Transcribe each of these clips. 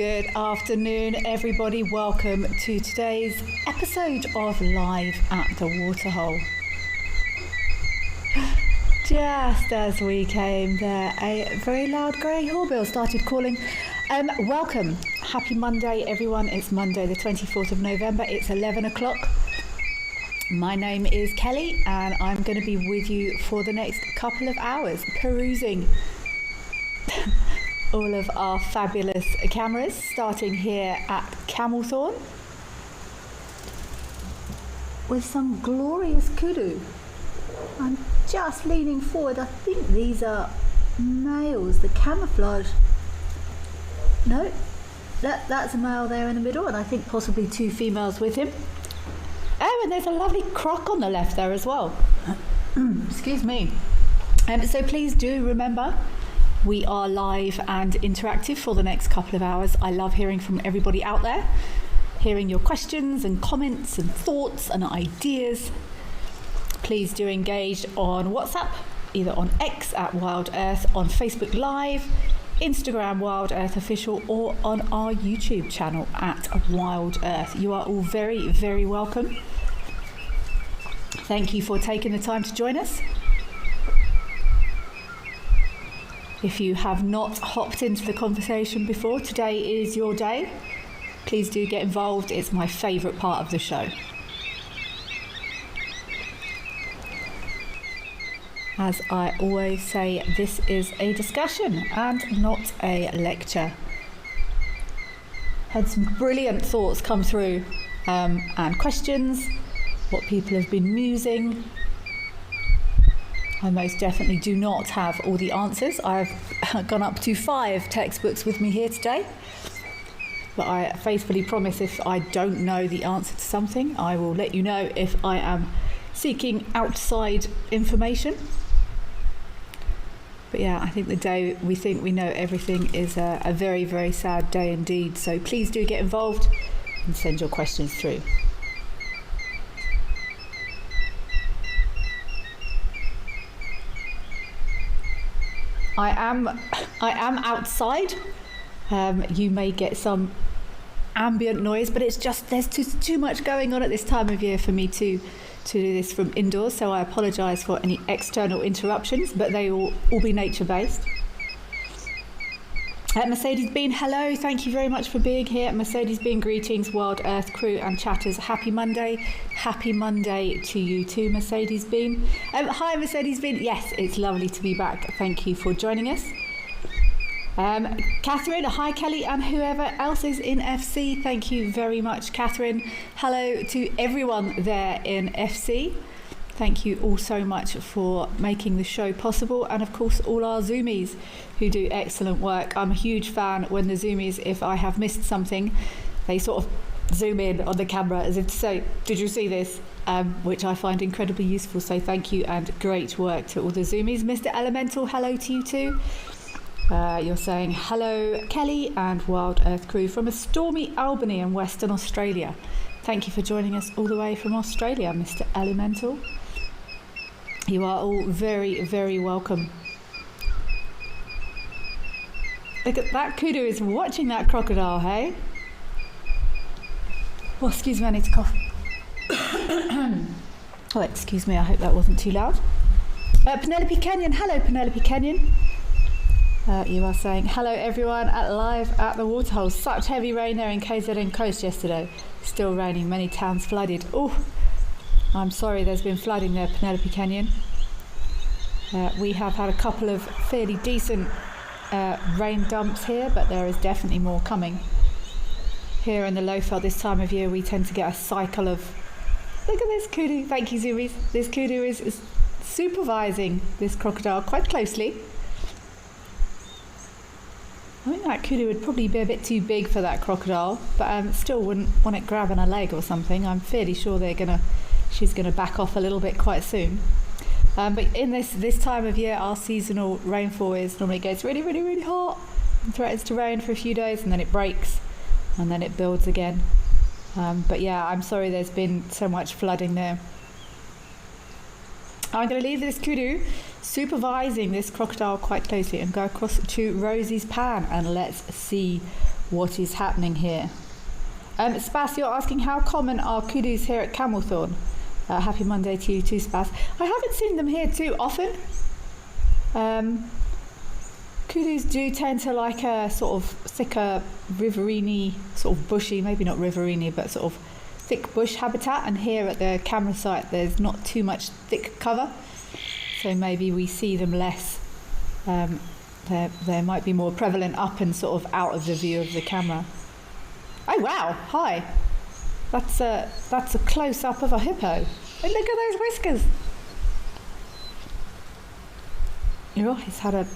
Good afternoon, everybody. Welcome to today's episode of Live at the Waterhole. Just as we came there, a very loud grey hornbill started calling. Welcome. Happy Monday, everyone. It's Monday, the 24th of November. It's 11 o'clock. My name is Kelly, and I'm going to be with you for the next couple of hours, perusing all of our fabulous cameras, starting here at Camelthorne with some glorious kudu. I'm just leaning forward. I think these are males, the camouflage. No, that's a male there in the middle, and I think possibly two females with him. Oh, and there's a lovely croc on the left there as well. Excuse me. So please do remember, we are live and interactive for the next couple of hours. I love hearing from everybody out there, hearing your questions and comments and thoughts and ideas. Please do engage on WhatsApp, either on X at Wild Earth, on Facebook Live, Instagram Wild Earth Official, or on our YouTube channel at Wild Earth. You are all very, very welcome. Thank you for taking the time to join us. If you have not hopped into the conversation before, today is your day. Please do get involved. It's my favourite part of the show. As I always say, this is a discussion and not a lecture. Had some brilliant thoughts come through and questions, what people have been musing. I most definitely do not have all the answers. I've gone up to 5 textbooks with me here today. But I faithfully promise, if I don't know the answer to something, I will let you know if I am seeking outside information. But yeah, I think the day we think we know everything is a very, very sad day indeed. So please do get involved and send your questions through. I am outside. You may get some ambient noise, but it's just there's too much going on at this time of year for me to do this from indoors, so I apologise for any external interruptions, but they will all be nature-based. Mercedes Bean, hello, thank you very much for being here. Mercedes Bean, greetings, Wild Earth crew and chatters. Happy Monday. Happy Monday to you too, Mercedes Bean. Hi, Mercedes Bean. Yes, it's lovely to be back. Thank you for joining us. Catherine, hi Kelly, and whoever else is in FC, thank you very much, Catherine. Hello to everyone there in FC. Thank you all so much for making the show possible, and of course all our Zoomies who do excellent work. I'm a huge fan when the Zoomies, if I have missed something, they sort of zoom in on the camera as if to say, did you see this? Which I find incredibly useful, so thank you and great work to all the Zoomies. Mr. Elemental, hello to you too. You're saying hello Kelly and Wild Earth crew from a stormy Albany in Western Australia. Thank you for joining us all the way from Australia, Mr. Elemental. You are all very, very welcome. Look at that kudu is watching that crocodile, hey? Oh, excuse me, I need to cough. Oh, excuse me, I hope that wasn't too loud. Penelope Kenyon, hello Penelope Kenyon. You are saying hello everyone at Live at the Waterholes. Such heavy rain there in KZN Coast yesterday. Still raining, many towns flooded. Oh, I'm sorry there's been flooding there, Penelope Kenyon. We have had a couple of fairly decent rain dumps here, but there is definitely more coming. Here in the Lowveld this time of year we tend to get a cycle of... Look at this kudu. Thank you, Zoomies. This kudu is supervising this crocodile quite closely. I think that kudu would probably be a bit too big for that crocodile, but still wouldn't want it grabbing a leg or something. I'm fairly sure she's gonna back off a little bit quite soon. But in this time of year, our seasonal rainfall normally gets really, really, really hot and threatens to rain for a few days, and then it breaks and then it builds again. But yeah, I'm sorry there's been so much flooding there. I'm going to leave this kudu supervising this crocodile quite closely and go across to Rosie's pan, and let's see what is happening here. Spas, you're asking how common are kudus here at Camelthorne? Happy Monday to you too, Spas. I haven't seen them here too often. Kudus do tend to like a sort of thicker riverine, sort of bushy, maybe not riverine, but sort of thick bush habitat. And here at the camera site, there's not too much thick cover, so maybe we see them less. They might be more prevalent up and sort of out of the view of the camera. Oh wow! Hi. That's a close up of a hippo. And look at those whiskers. Oh, he's had a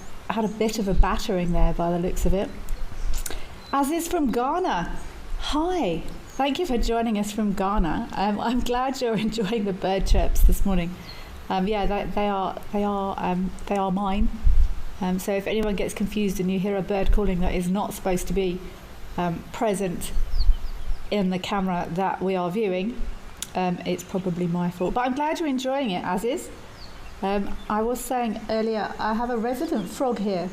bit of a battering there by the looks of it. As is from Ghana. Hi. Thank you for joining us from Ghana. I'm glad you're enjoying the bird chirps this morning. Yeah, they are mine. So if anyone gets confused and you hear a bird calling that is not supposed to be present in the camera that we are viewing, it's probably my fault. But I'm glad you're enjoying it, as is. I was saying earlier, I have a resident frog here,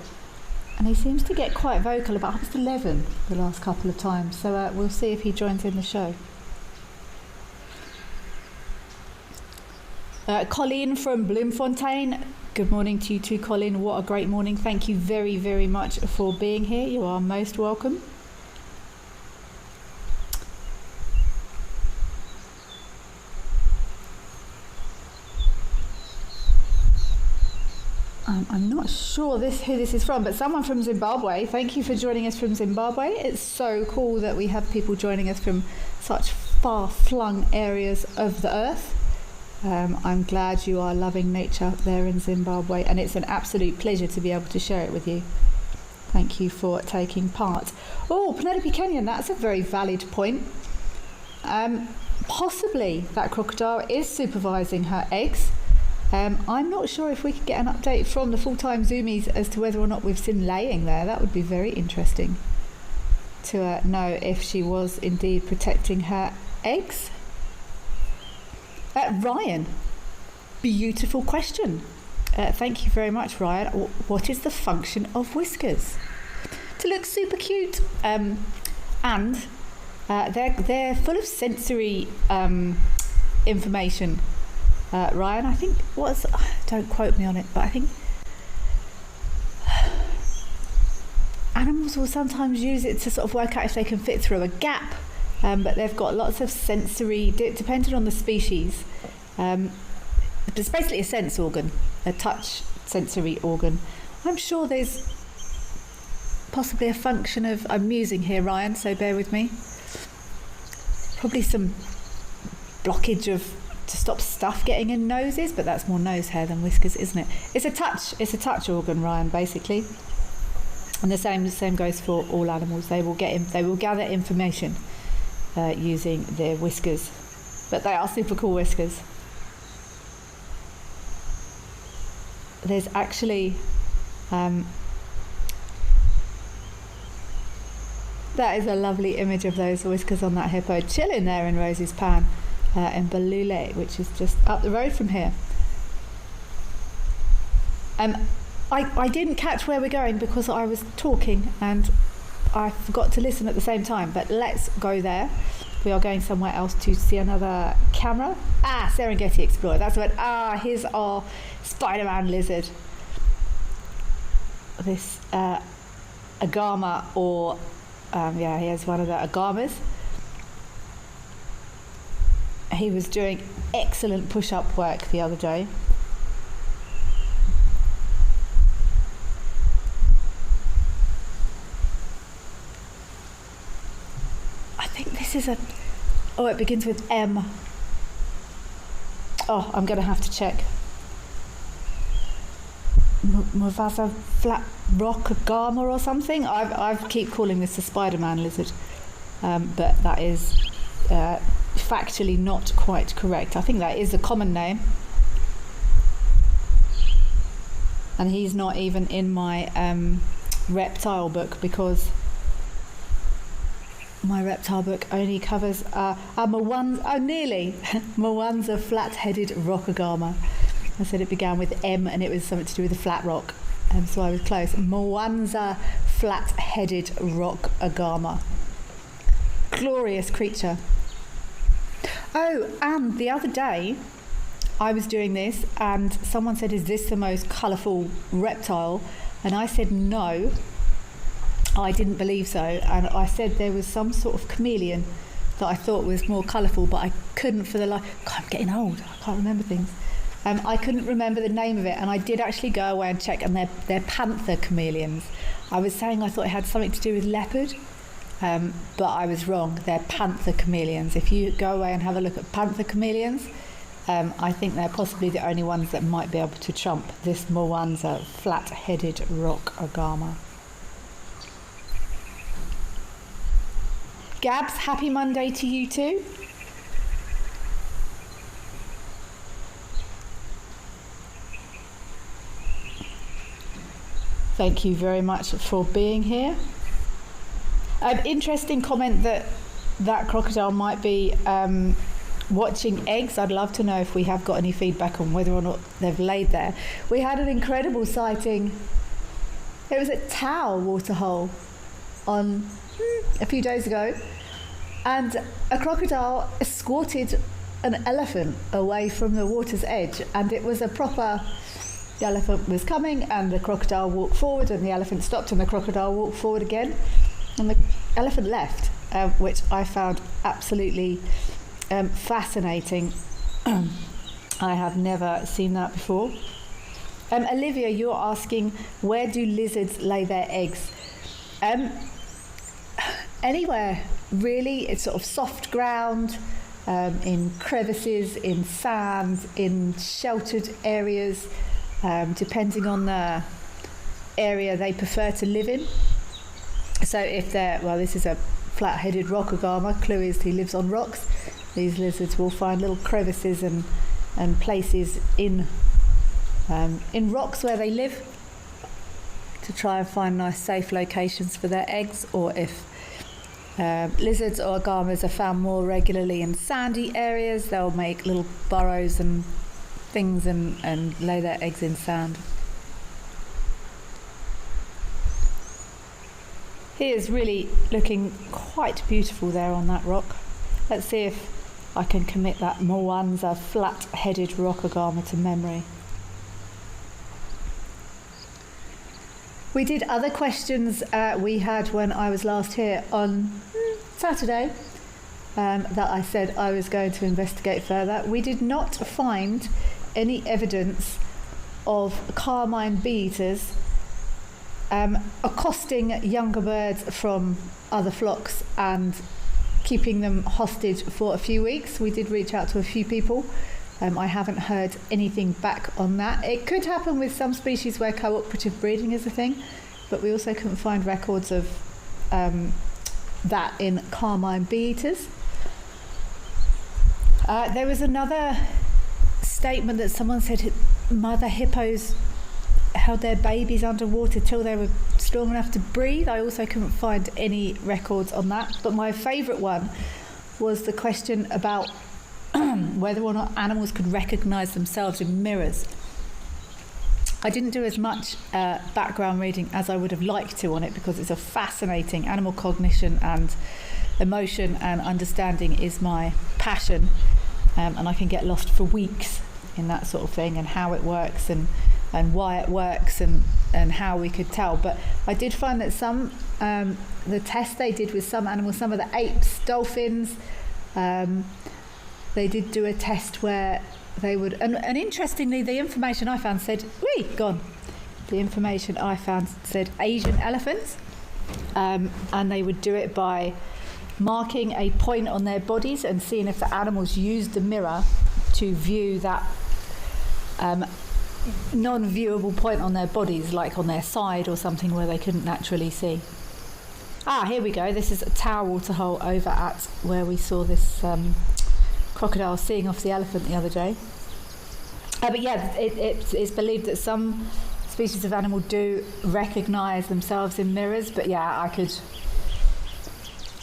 and he seems to get quite vocal about 11 the last couple of times. So we'll see if he joins in the show. Colleen from Bloemfontein. Good morning to you too, Colleen. What a great morning. Thank you very, very much for being here. You are most welcome. I'm not sure who this is from, but someone from Zimbabwe. Thank you for joining us from Zimbabwe. It's so cool that we have people joining us from such far-flung areas of the earth. I'm glad you are loving nature there in Zimbabwe, and it's an absolute pleasure to be able to share it with you. Thank you for taking part. Oh, Penelope Kenyon, that's a very valid point. Possibly that crocodile is supervising her eggs. I'm not sure if we could get an update from the full-time Zoomies as to whether or not we've seen laying there. That would be very interesting to know if she was indeed protecting her eggs. Ryan, beautiful question. Thank you very much, Ryan. What is the function of whiskers? To look super cute, and they're full of sensory information. Ryan, I think don't quote me on it, but I think animals will sometimes use it to sort of work out if they can fit through a gap, but they've got lots of sensory, depending on the species. It's basically a sense organ, a touch sensory organ. I'm sure there's possibly a function of, I'm musing here, Ryan, so bear with me, probably some blockage to stop stuff getting in noses, but that's more nose hair than whiskers, isn't it? It's a touch organ, Ryan, basically. And the same goes for all animals. They will gather information using their whiskers, but they are super cool whiskers. There's actually that is a lovely image of those whiskers on that hippo chilling there in Rosie's pan. In Balule, which is just up the road from here. I didn't catch where we're going because I was talking and I forgot to listen at the same time, but let's go there. We are going somewhere else to see another camera. Serengeti Explorer, that's what. Here's our Spider-Man lizard. This agama, or here's one of the agamas. He was doing excellent push-up work the other day. I think this is it begins with M. I'm going to have to check. Mavaza flat rock agama or something. I keep calling this a Spider-Man lizard, but that is factually not quite correct. I think that is a common name, and he's not even in my reptile book because my reptile book only covers nearly flat-headed rock agama. I said it began with M and it was something to do with a flat rock. So I was close. Mwanza flat-headed rock agama. Glorious creature. Oh, and the other day I was doing this and someone said, is this the most colourful reptile? And I said no, I didn't believe so. And I said there was some sort of chameleon that I thought was more colourful, but I couldn't for the life. God, I'm getting old, I can't remember things. I couldn't remember the name of it, and I did actually go away and check, and they're panther chameleons. I was saying I thought it had something to do with leopard, but I was wrong. They're panther chameleons. If you go away and have a look at panther chameleons, I think they're possibly the only ones that might be able to trump this Mwanza flat-headed rock agama. Gabs, happy Monday to you too. Thank you very much for being here. Interesting comment that crocodile might be watching eggs. I'd love to know if we have got any feedback on whether or not they've laid there. We had an incredible sighting. It was at Tau waterhole on a few days ago, and a crocodile escorted an elephant away from the water's edge, and it was a proper... The elephant was coming and the crocodile walked forward, and the elephant stopped and the crocodile walked forward again, and the elephant left, which I found absolutely fascinating. I have never seen that before. Olivia, you're asking, where do lizards lay their eggs? Anywhere, really. It's sort of soft ground, in crevices, in sand, in sheltered areas, depending on the area they prefer to live in. So if they're, well, this is a flat-headed rock agama, clue is he lives on rocks. These lizards will find little crevices and places in rocks where they live to try and find nice safe locations for their eggs. Or if lizards or agamas are found more regularly in sandy areas, they'll make little burrows and things and lay their eggs in sand. He is really looking quite beautiful there on that rock. Let's see if I can commit that Mwanza flat-headed rock agama to memory. We did other questions we had when I was last here on Saturday that I said I was going to investigate further. We did not find any evidence of carmine bee-eaters accosting younger birds from other flocks and keeping them hostage for a few weeks. We did reach out to a few people. I haven't heard anything back on that. It could happen with some species where cooperative breeding is a thing, but we also couldn't find records of that in carmine bee-eaters. There was another statement that someone said mother hippos held their babies underwater till they were strong enough to breathe. I also couldn't find any records on that. But my favourite one was the question about whether or not animals could recognise themselves in mirrors. I didn't do as much background reading as I would have liked to on it, because it's a fascinating animal cognition, and emotion and understanding is my passion, and I can get lost for weeks in that sort of thing, and how it works and why it works and how we could tell. But I did find that some the test they did with some animals, some of the apes, dolphins, they did do a test where they would, and interestingly the information I found said, the information I found said Asian elephants, and they would do it by marking a point on their bodies and seeing if the animals used the mirror to view that non-viewable point on their bodies, like on their side or something where they couldn't naturally see. Here we go. This is a Tau waterhole over at where we saw this crocodile seeing off the elephant the other day. But yeah, it's believed that some species of animal do recognise themselves in mirrors. But yeah,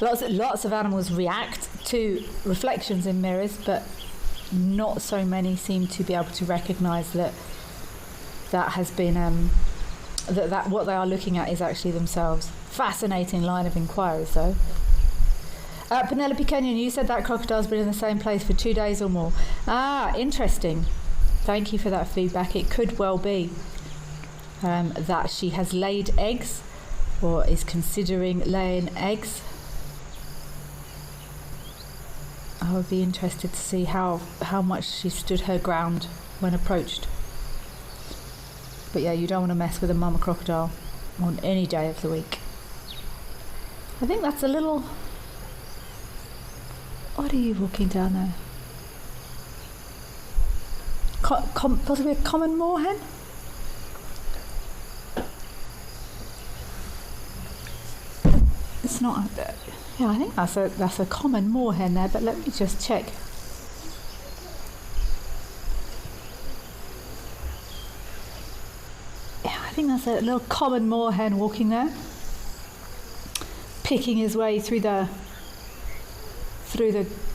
lots of animals react to reflections in mirrors, but not so many seem to be able to recognise that has been that what they are looking at is actually themselves. Fascinating line of inquiries, though. Penelope Kenyon, you said that crocodile's been in the same place for 2 days or more. Ah, interesting. Thank you for that feedback. It could well be that she has laid eggs or is considering laying eggs. I would be interested to see how much she stood her ground when approached. But yeah, you don't want to mess with a mama crocodile on any day of the week. I think that's a little... What are you walking down there? Possibly a common moorhen? It's not... Yeah, I think that's a common moorhen there, but let me just check. Yeah, I think that's a little common moorhen walking there, picking his way through the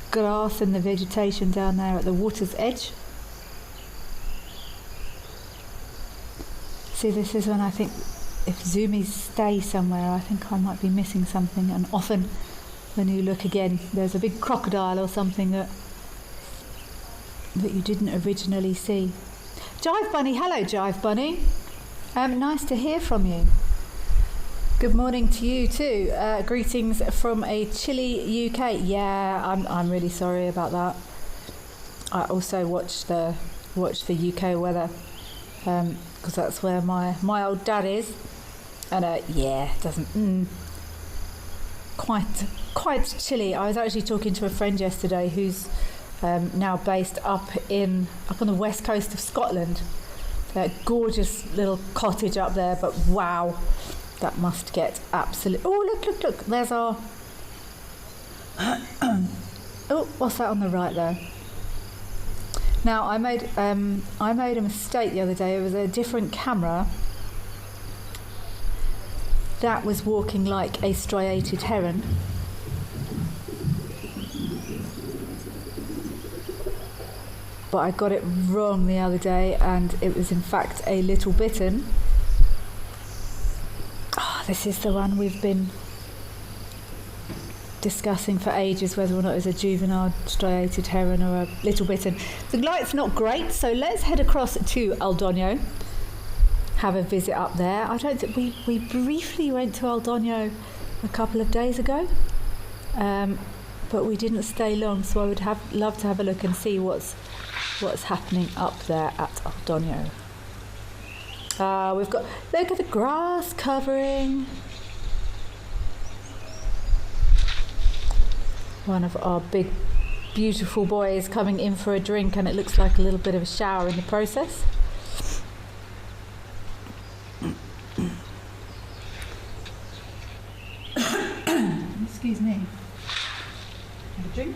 grass and the vegetation down there at the water's edge. See, this is when I think if zoomies stay somewhere, I think I might be missing something. And often when you look again, there's a big crocodile or something that you didn't originally see. Jive Bunny, hello Jive Bunny. Nice to hear from you. Good morning to you too. Greetings from a chilly UK. Yeah, I'm really sorry about that. I also watch the UK weather because that's where my old dad is, and yeah, it doesn't quite chilly. I was actually talking to a friend yesterday who's now based up on the west coast of Scotland. A gorgeous little cottage up there, but wow. That must get absolute. Oh, look! There's our. Oh, what's that on the right there? Now I made a mistake the other day. It was a different camera that was walking like a striated heron. But I got it wrong the other day, and it was in fact a little bitten. This is the one we've been discussing for ages, whether or not it's a juvenile striated heron or a little bitten. The light's not great, so let's head across to Aldonio, have a visit up there. I don't think we briefly went to Aldonio a couple of days ago, but we didn't stay long, so I would love to have a look and see what's happening up there at Aldonio. We've got, look at the grass covering. One of our big, beautiful boys coming in for a drink, and it looks like a little bit of a shower in the process. Excuse me. Have a drink.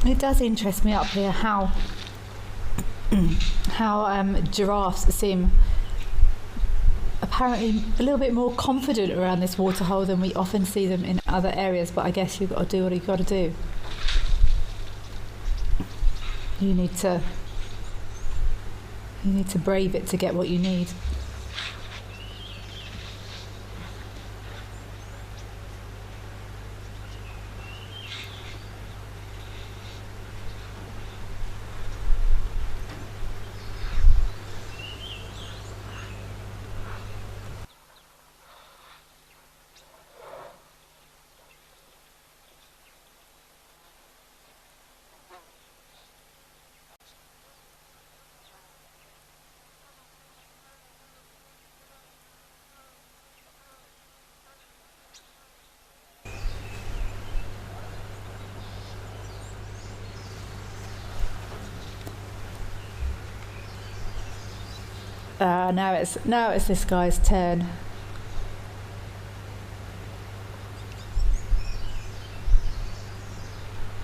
It does interest me up here how giraffes seem apparently a little bit more confident around this waterhole than we often see them in other areas, but I guess you've got to do what you've got to do. You need to brave it to get what you need. Now it's this guy's turn.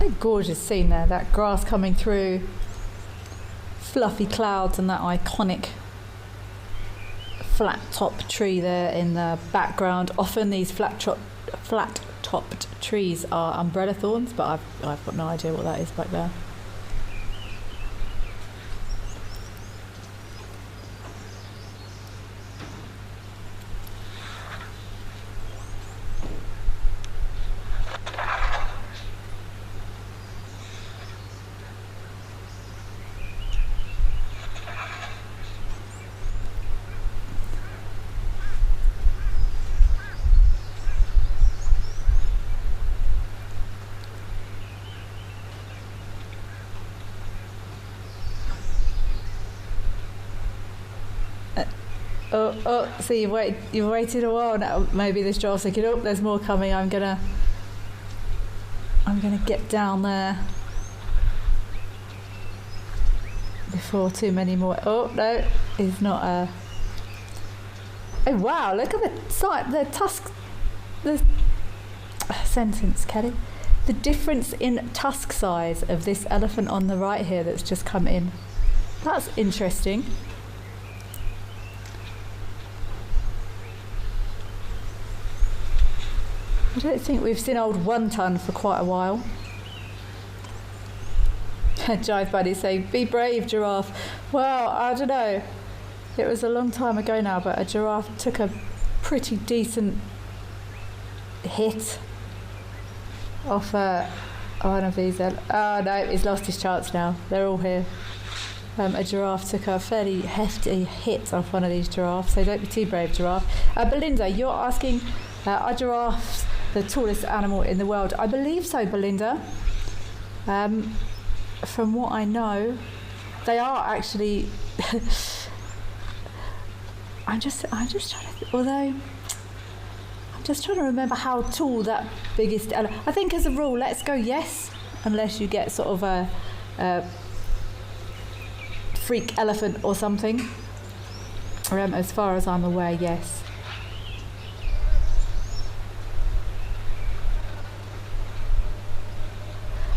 What a gorgeous scene there, that grass coming through, fluffy clouds and that iconic flat top tree there in the background. Often these flat topped trees are umbrella thorns, but I've got no idea what that is back there. Oh, so you've waited a while now. Maybe this giraffe's thinking, oh, there's more coming. I'm gonna get down there before too many more. Oh no, he's not. Oh wow, look at the sight, the tusk, the sentence, Kelly. The difference in tusk size of this elephant on the right here that's just come in. That's interesting. I don't think we've seen old 1 ton for quite a while. Jive Buddy saying, be brave, giraffe. Well, I don't know. It was a long time ago now, but a giraffe took a pretty decent hit off one of these. Oh no, he's lost his chance now. They're all here. A giraffe took a fairly hefty hit off one of these giraffes, so don't be too brave, giraffe. Belinda, you're asking, are giraffes the tallest animal in the world? I believe so, Belinda. From what I know, they are actually. I'm just trying to. I'm just trying to remember how tall that biggest elephant. I think as a rule, let's go yes, unless you get sort of a freak elephant or something. As far as I'm aware, yes.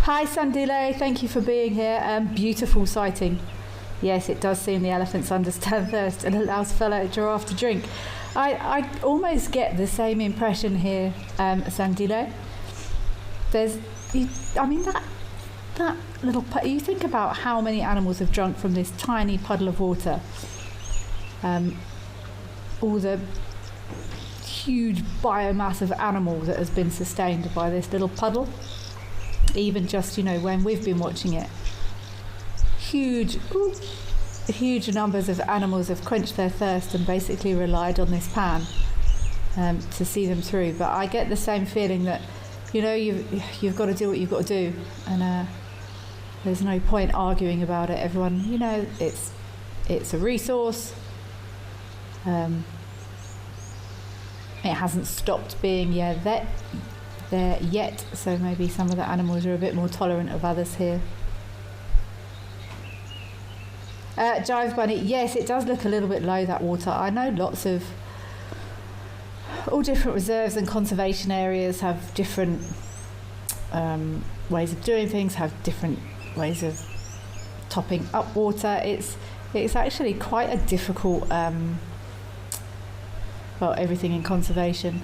Hi Sandile, thank you for being here. Beautiful sighting. Yes, it does seem the elephants understand thirst and allows fellow giraffe to drink. I almost get the same impression here, Sandile. That little, you think about how many animals have drunk from this tiny puddle of water. All the huge biomass of animal that has been sustained by this little puddle. Even just, when we've been watching it, huge numbers of animals have quenched their thirst and basically relied on this pan to see them through. But I get the same feeling that, you've got to do what you've got to do, and there's no point arguing about it. Everyone, it's a resource. It hasn't stopped being there yet, so maybe some of the animals are a bit more tolerant of others here. Jive Bunny, yes, it does look a little bit low, that water. I know lots of all different reserves and conservation areas have different ways of doing things, have different ways of topping up water. It's actually quite a difficult everything in conservation.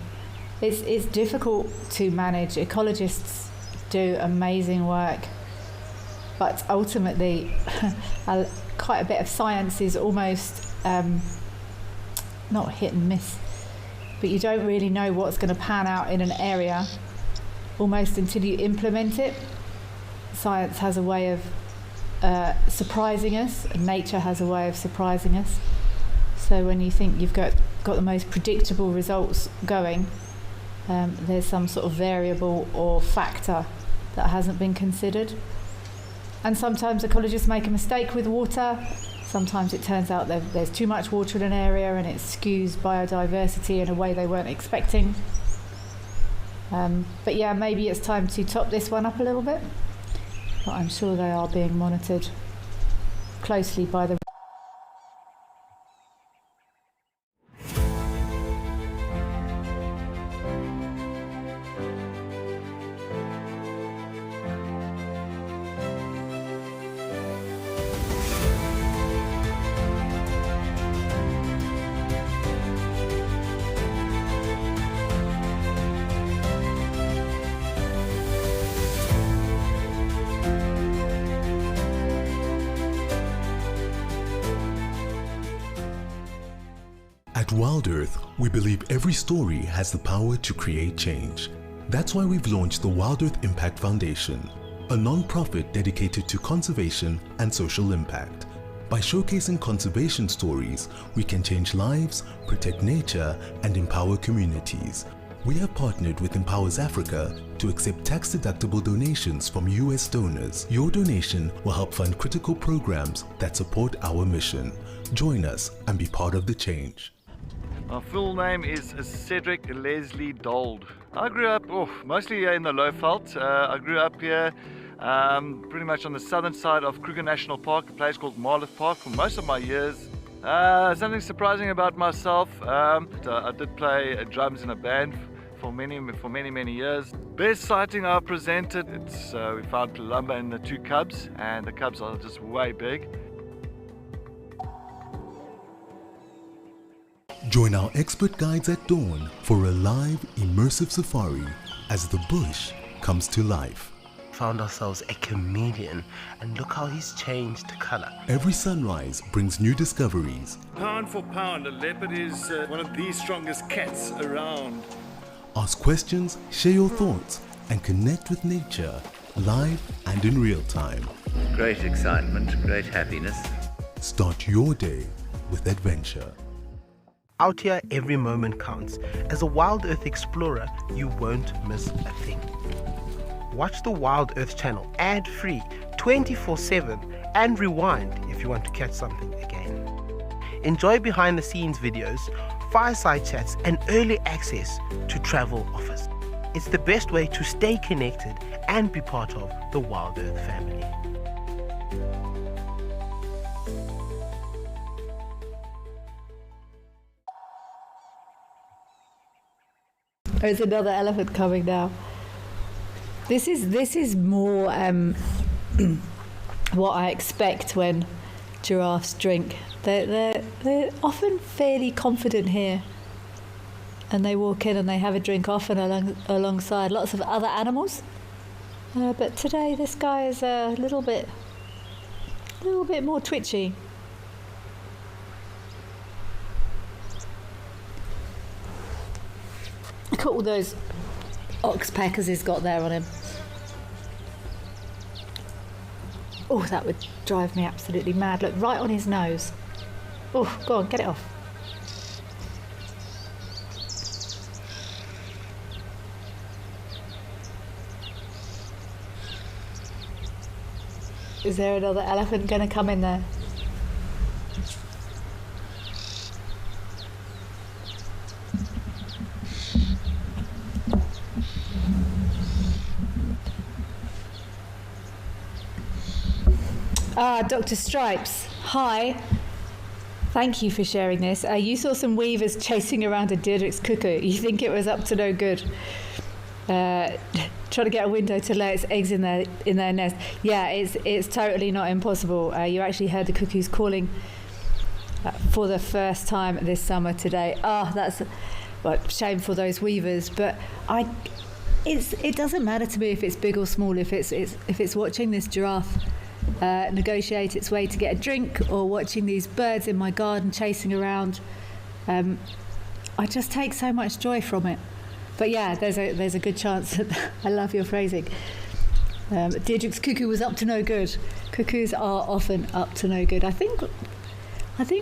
It's difficult to manage. Ecologists do amazing work, but ultimately quite a bit of science is almost not hit and miss, but you don't really know what's going to pan out in an area almost until you implement it. Science has a way of surprising us, and nature has a way of surprising us. So when you think you've got the most predictable results going, there's some sort of variable or factor that hasn't been considered. And sometimes ecologists make a mistake with water. Sometimes it turns out that there's too much water in an area and it skews biodiversity in a way they weren't expecting. But yeah, maybe it's time to top this one up a little bit. But I'm sure they are being monitored closely by the At Wild Earth, we believe every story has the power to create change. That's why we've launched the Wild Earth Impact Foundation, a non-profit dedicated to conservation and social impact. By showcasing conservation stories, we can change lives, protect nature, and empower communities. We have partnered with Empowers Africa to accept tax-deductible donations from US donors. Your donation will help fund critical programs that support our mission. Join us and be part of the change. My full name is Cedric Leslie Dold. I grew up mostly here in the Lowveld. I grew up here pretty much on the southern side of Kruger National Park, a place called Marlow Park, for most of my years. Something surprising about myself, I did play drums in a band for many years. Best sighting I've presented, we found Palumba and the two cubs, and the cubs are just way big. Join our expert guides at dawn for a live, immersive safari as the bush comes to life. Found ourselves a chameleon, and look how he's changed color. Every sunrise brings new discoveries. Pound for pound, a leopard is one of the strongest cats around. Ask questions, share your thoughts, and connect with nature, live and in real time. Great excitement, great happiness. Start your day with adventure. Out here, every moment counts. As a Wild Earth explorer, you won't miss a thing. Watch the Wild Earth channel ad-free 24/7 and rewind if you want to catch something again. Enjoy behind-the-scenes videos, fireside chats, and early access to travel offers. It's the best way to stay connected and be part of the Wild Earth family. There's another elephant coming now. This is more what I expect when giraffes drink. They're often fairly confident here, and they walk in and they have a drink often alongside lots of other animals. But today this guy is a little bit more twitchy. Look at all those ox peckers he's got there on him. Oh, that would drive me absolutely mad. Look, right on his nose. Oh, go on, get it off. Is there another elephant going to come in there? Dr. Stripes, hi. Thank you for sharing this. You saw some weavers chasing around a Deirdre's cuckoo. You think it was up to no good? Trying to get a window to lay its eggs in their nest. Yeah, it's totally not impossible. You actually heard the cuckoos calling for the first time this summer today. That's shame for those weavers. But it doesn't matter to me if it's big or small. If it's watching this giraffe negotiate its way to get a drink, or watching these birds in my garden chasing around, I just take so much joy from it. But yeah, there's a good chance that I love your phrasing. Deirdre's cuckoo was up to no good. Cuckoos are often up to no good. I think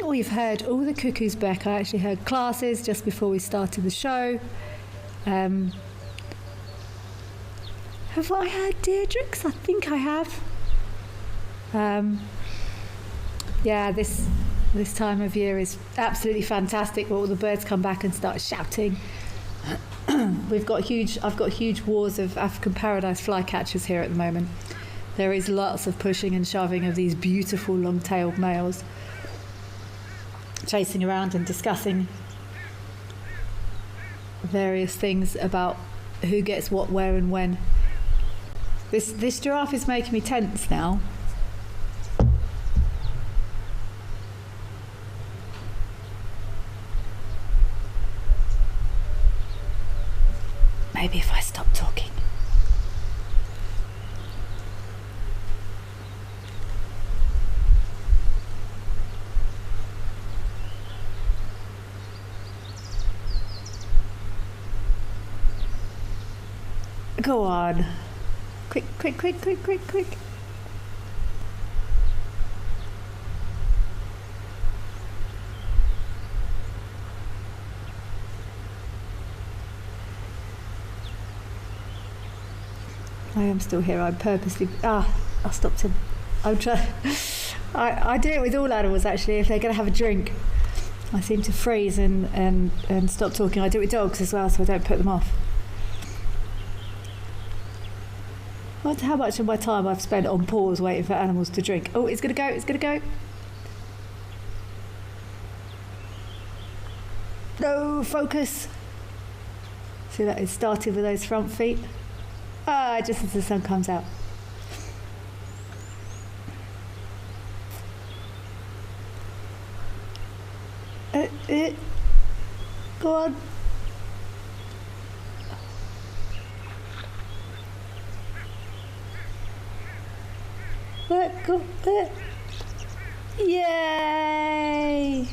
we've heard all the cuckoos back. I actually heard classes just before we started the show. Have I heard Deirdre's? I think I have. Yeah, this time of year is absolutely fantastic. All the birds come back and start shouting. I've got huge wars of African paradise flycatchers here at the moment. There is lots of pushing and shoving of these beautiful long-tailed males, chasing around and discussing various things about who gets what, where, and when. This giraffe is making me tense now. Maybe if I stop talking. Go on. Quick, quick, quick, quick, quick, quick. I am still here. I purposely... I stopped him. I'm trying... I do it with all animals, actually. If they're going to have a drink, I seem to freeze and stop talking. I do it with dogs as well, so I don't put them off. I wonder how much of my time I've spent on pause waiting for animals to drink. Oh, it's going to go. It's going to go. No, focus. See that? It started with those front feet. Just as the sun comes out. Go on. Go. Yay!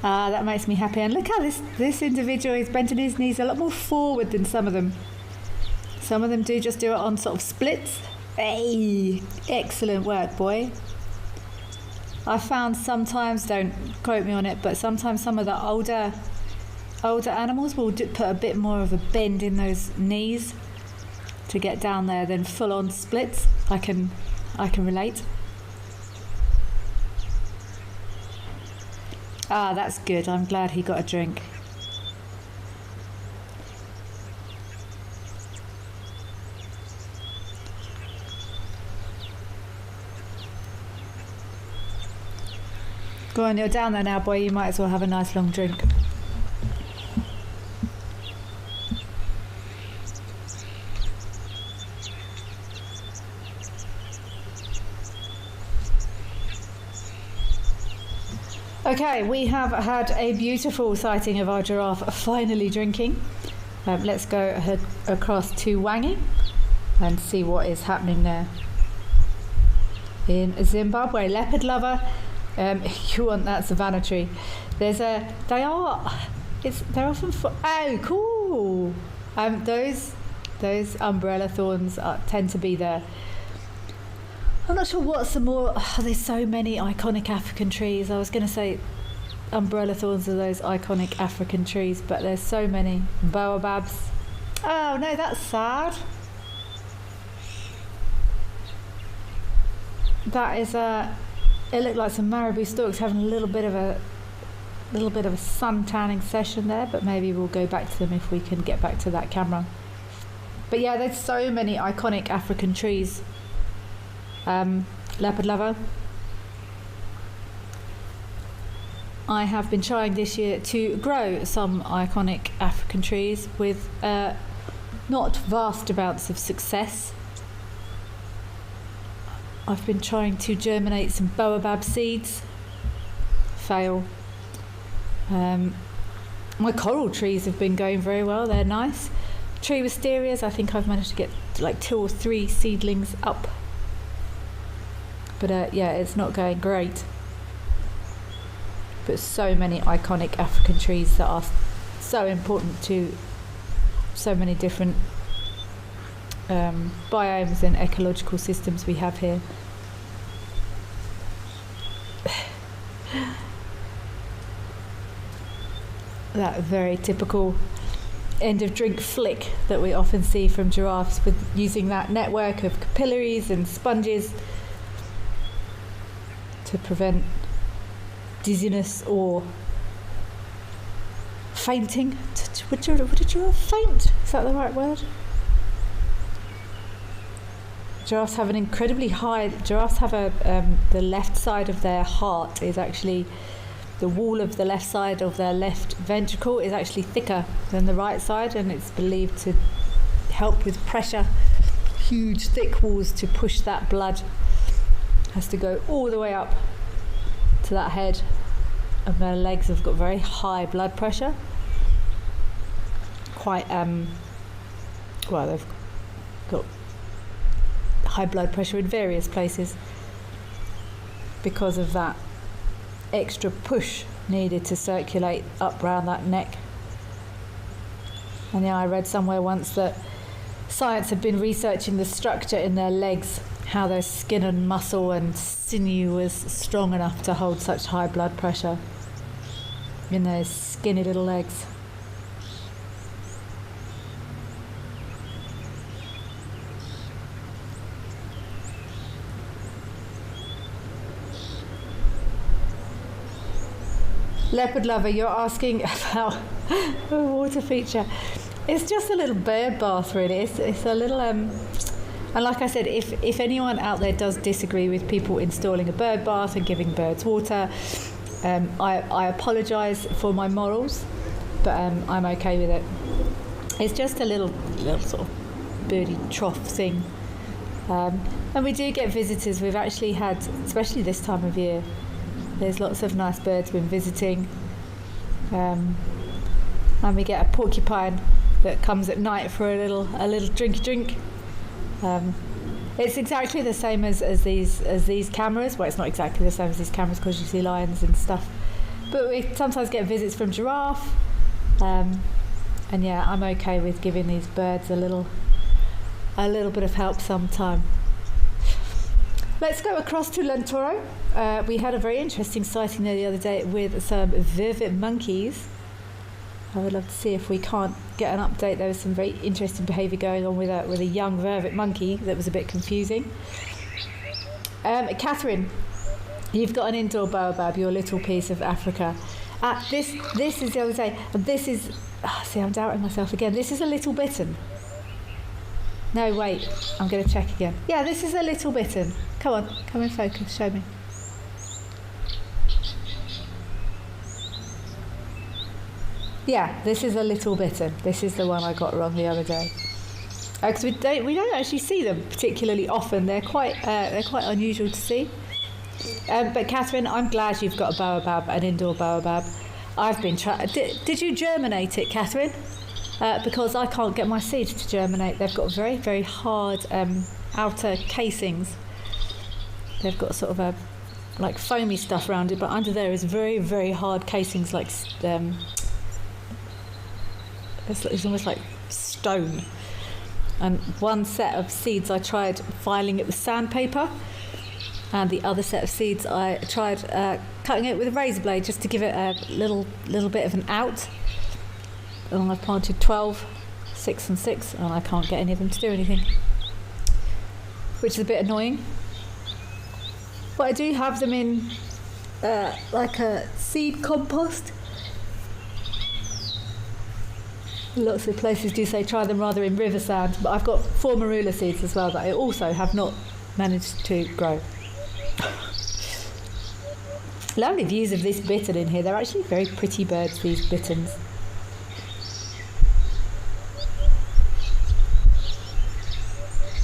That makes me happy. And look how this individual is bending his knees a lot more forward than some of them. Some of them do just do it on sort of splits. Hey, excellent work, boy. I found sometimes, don't quote me on it, but sometimes some of the older animals will put a bit more of a bend in those knees to get down there than full-on splits. I can relate. That's good. I'm glad he got a drink. Go on, you're down there now, boy. You might as well have a nice long drink. Okay, we have had a beautiful sighting of our giraffe finally drinking. Let's go ahead across to Wangi and see what is happening there. In Zimbabwe, leopard lover. You want that savannah tree. They're often cool. Those umbrella thorns tend to be there. I'm not sure what's the more. There's so many iconic African trees. I was going to say umbrella thorns are those iconic African trees, but there's so many. Baobabs. Oh no, that's sad. That is it looked like some marabou storks having a little bit of a sun tanning session there, but maybe we'll go back to them if we can get back to that camera. But yeah, there's so many iconic African trees. Leopard lover. I have been trying this year to grow some iconic African trees with not vast amounts of success. I've been trying to germinate some baobab seeds. Fail. My coral trees have been going very well. They're nice. Tree wisterias, I think I've managed to get like 2 or 3 seedlings up. But yeah, it's not going great. But so many iconic African trees that are so important to so many different biomes and ecological systems we have here. That very typical end of drink flick that we often see from giraffes, with using that network of capillaries and sponges to prevent dizziness or fainting. Would a giraffe faint? Is that the right word? Giraffes have an incredibly high. Giraffes have the left side of their heart is actually, the wall of the left side of their left ventricle is actually thicker than the right side, and it's believed to help with pressure. Huge thick walls to push that blood. Has to go all the way up to that head, and their legs have got very high blood pressure. Quite well, they've got high blood pressure in various places because of that extra push needed to circulate up round that neck. And yeah, I read somewhere once that science have been researching the structure in their legs, how their skin and muscle and sinew was strong enough to hold such high blood pressure in those skinny little legs. Leopard lover, you're asking about a water feature. It's just a little bird bath, really. It's a little, and like I said, if anyone out there does disagree with people installing a bird bath and giving birds water, I apologise for my morals, but I'm okay with it. It's just a little sort of birdie trough thing. And we do get visitors. We've actually had, especially this time of year, there's lots of nice birds been visiting, and we get a porcupine that comes at night for a little drinky drink. It's exactly the same as these cameras. Well, it's not exactly the same as these cameras because you see lions and stuff, but we sometimes get visits from giraffe, and yeah, I'm okay with giving these birds a little bit of help sometime. Let's go across to Lentoro. We had a very interesting sighting there the other day with some vervet monkeys. I would love to see if we can't get an update. There was some very interesting behaviour going on with a young vervet monkey that was a bit confusing. Catherine, you've got an indoor baobab, your little piece of Africa. This is the other day. This is, see, I'm doubting myself again. This is a little bitten. No, wait, I'm going to check again. Yeah, this is a little bitten. Come on, come in focus, show me. Yeah, this is a little bitten. This is the one I got wrong the other day. Because we don't actually see them particularly often. They're quite unusual to see. But Catherine, I'm glad you've got a baobab, an indoor baobab. I've been trying. Did you germinate it, Catherine? Because I can't get my seeds to germinate. They've got very, very hard outer casings. They've got sort of like foamy stuff around it, but under there is very, very hard casings, like it's almost like stone. And one set of seeds I tried filing it with sandpaper, and the other set of seeds I tried cutting it with a razor blade just to give it a little bit of an out. And I've planted 12, 6 and 6, and I can't get any of them to do anything, which is a bit annoying. But I do have them in like a seed compost. Lots of places do say try them rather in river sand, but I've got 4 marula seeds as well that I also have not managed to grow. Lovely views of this bittern in here. They're actually very pretty birds, these bitterns.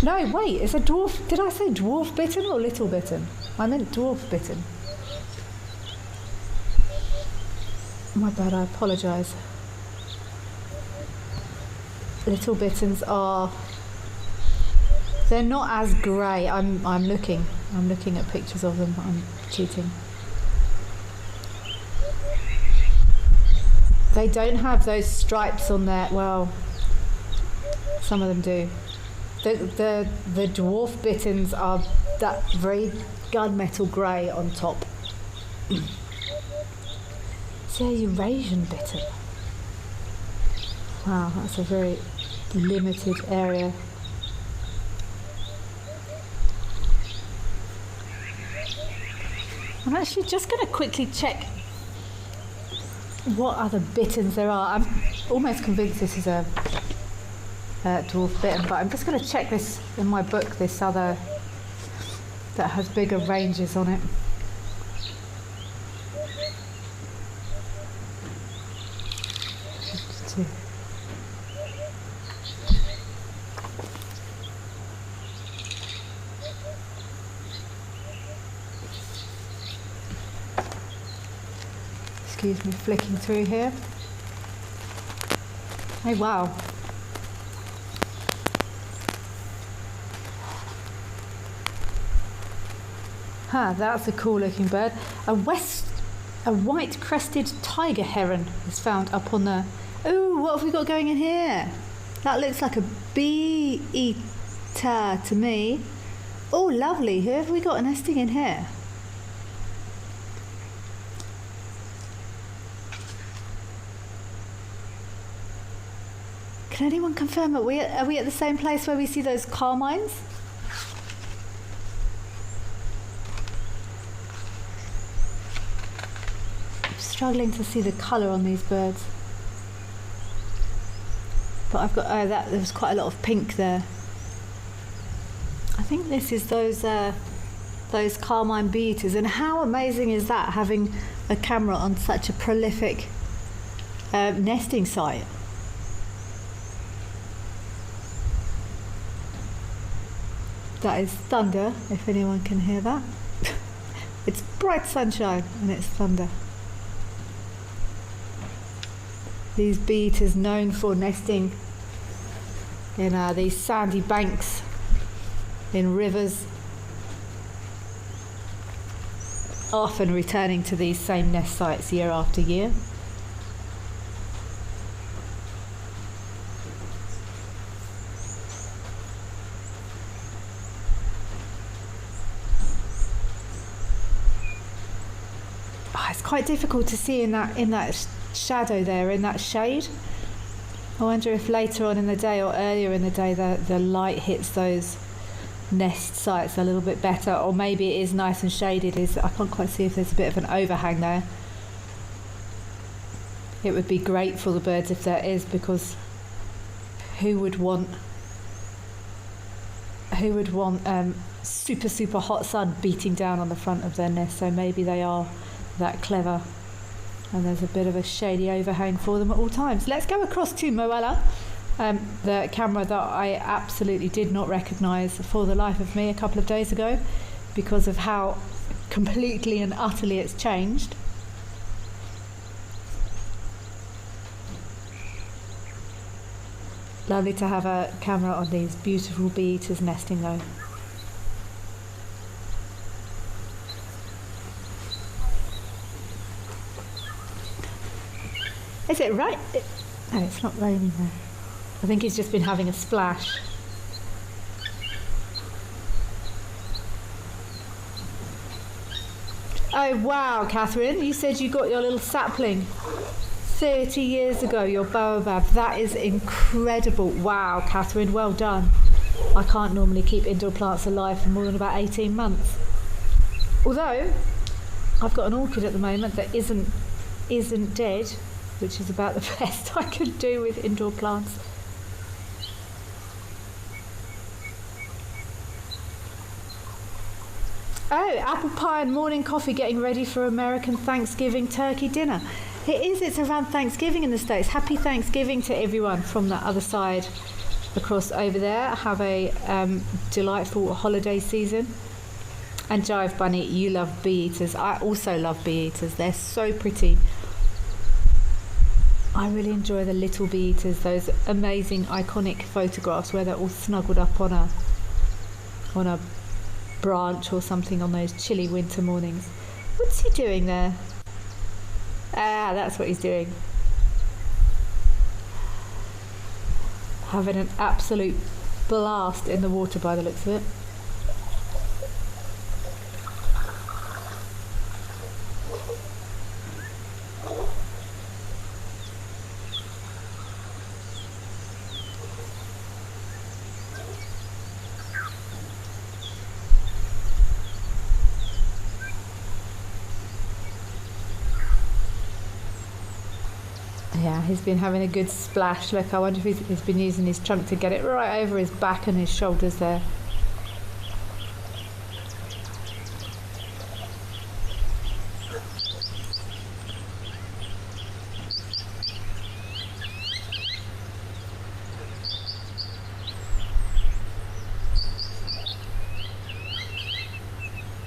No, wait, it's a dwarf. Did I say dwarf bittern or little bittern? I meant dwarf bittern. My bad, I apologise. Little bitterns are... They're not as grey. I'm looking at pictures of them, but I'm cheating. They don't have those stripes on there. Well, some of them do. The dwarf bitterns are that very gunmetal grey on top. It's a Eurasian bittern. Wow, that's a very limited area. I'm actually just going to quickly check what other bitterns there are. I'm almost convinced this is a dwarf bittern, but I'm just going to check this in my book, this other that has bigger ranges on it. Excuse me, flicking through here. Oh wow. That's a cool looking bird. A white crested tiger heron is found up on the... Oh, what have we got going in here? That looks like a bee eater to me. Oh, lovely. Who have we got nesting in here? Can anyone confirm, are we at the same place where we see those carmines? I'm struggling to see the colour on these birds. But I've got, there's quite a lot of pink there. I think this is those carmine bee eaters. And how amazing is that, having a camera on such a prolific nesting site? That is thunder, if anyone can hear that. It's bright sunshine and it's thunder. These bee eaters known for nesting in these sandy banks, in rivers, often returning to these same nest sites year after year. It's quite difficult to see in that shadow there, in that shade. I wonder if later on in the day or earlier in the day the light hits those nest sites a little bit better, or maybe it is nice and shaded. I can't quite see if there's a bit of an overhang there. It would be great for the birds if there is, because who would want super hot sun beating down on the front of their nest? So maybe they are that clever, and there's a bit of a shady overhang for them at all times. Let's go across to Moella, the camera that I absolutely did not recognise for the life of me a couple of days ago, because of how completely and utterly it's changed. Lovely to have a camera on these beautiful bee eaters nesting though. Is it right? No, it's not raining there. I think he's just been having a splash. Oh wow, Catherine, you said you got your little sapling 30 years ago, your baobab. That is incredible. Wow, Catherine, well done. I can't normally keep indoor plants alive for more than about 18 months. Although, I've got an orchid at the moment that isn't dead, which is about the best I could do with indoor plants. Oh, apple pie and morning coffee getting ready for American Thanksgiving turkey dinner. It is, it's around Thanksgiving in the States. Happy Thanksgiving to everyone from that other side across over there. Have a delightful holiday season. And Jive Bunny, you love bee eaters. I also love bee eaters. They're so pretty. I really enjoy the little bee eaters, those amazing iconic photographs where they're all snuggled up on a branch or something on those chilly winter mornings. What's he doing there? Ah, that's what he's doing. Having an absolute blast in the water by the looks of it. Yeah, he's been having a good splash. Look, I wonder if he's been using his trunk to get it right over his back and his shoulders there.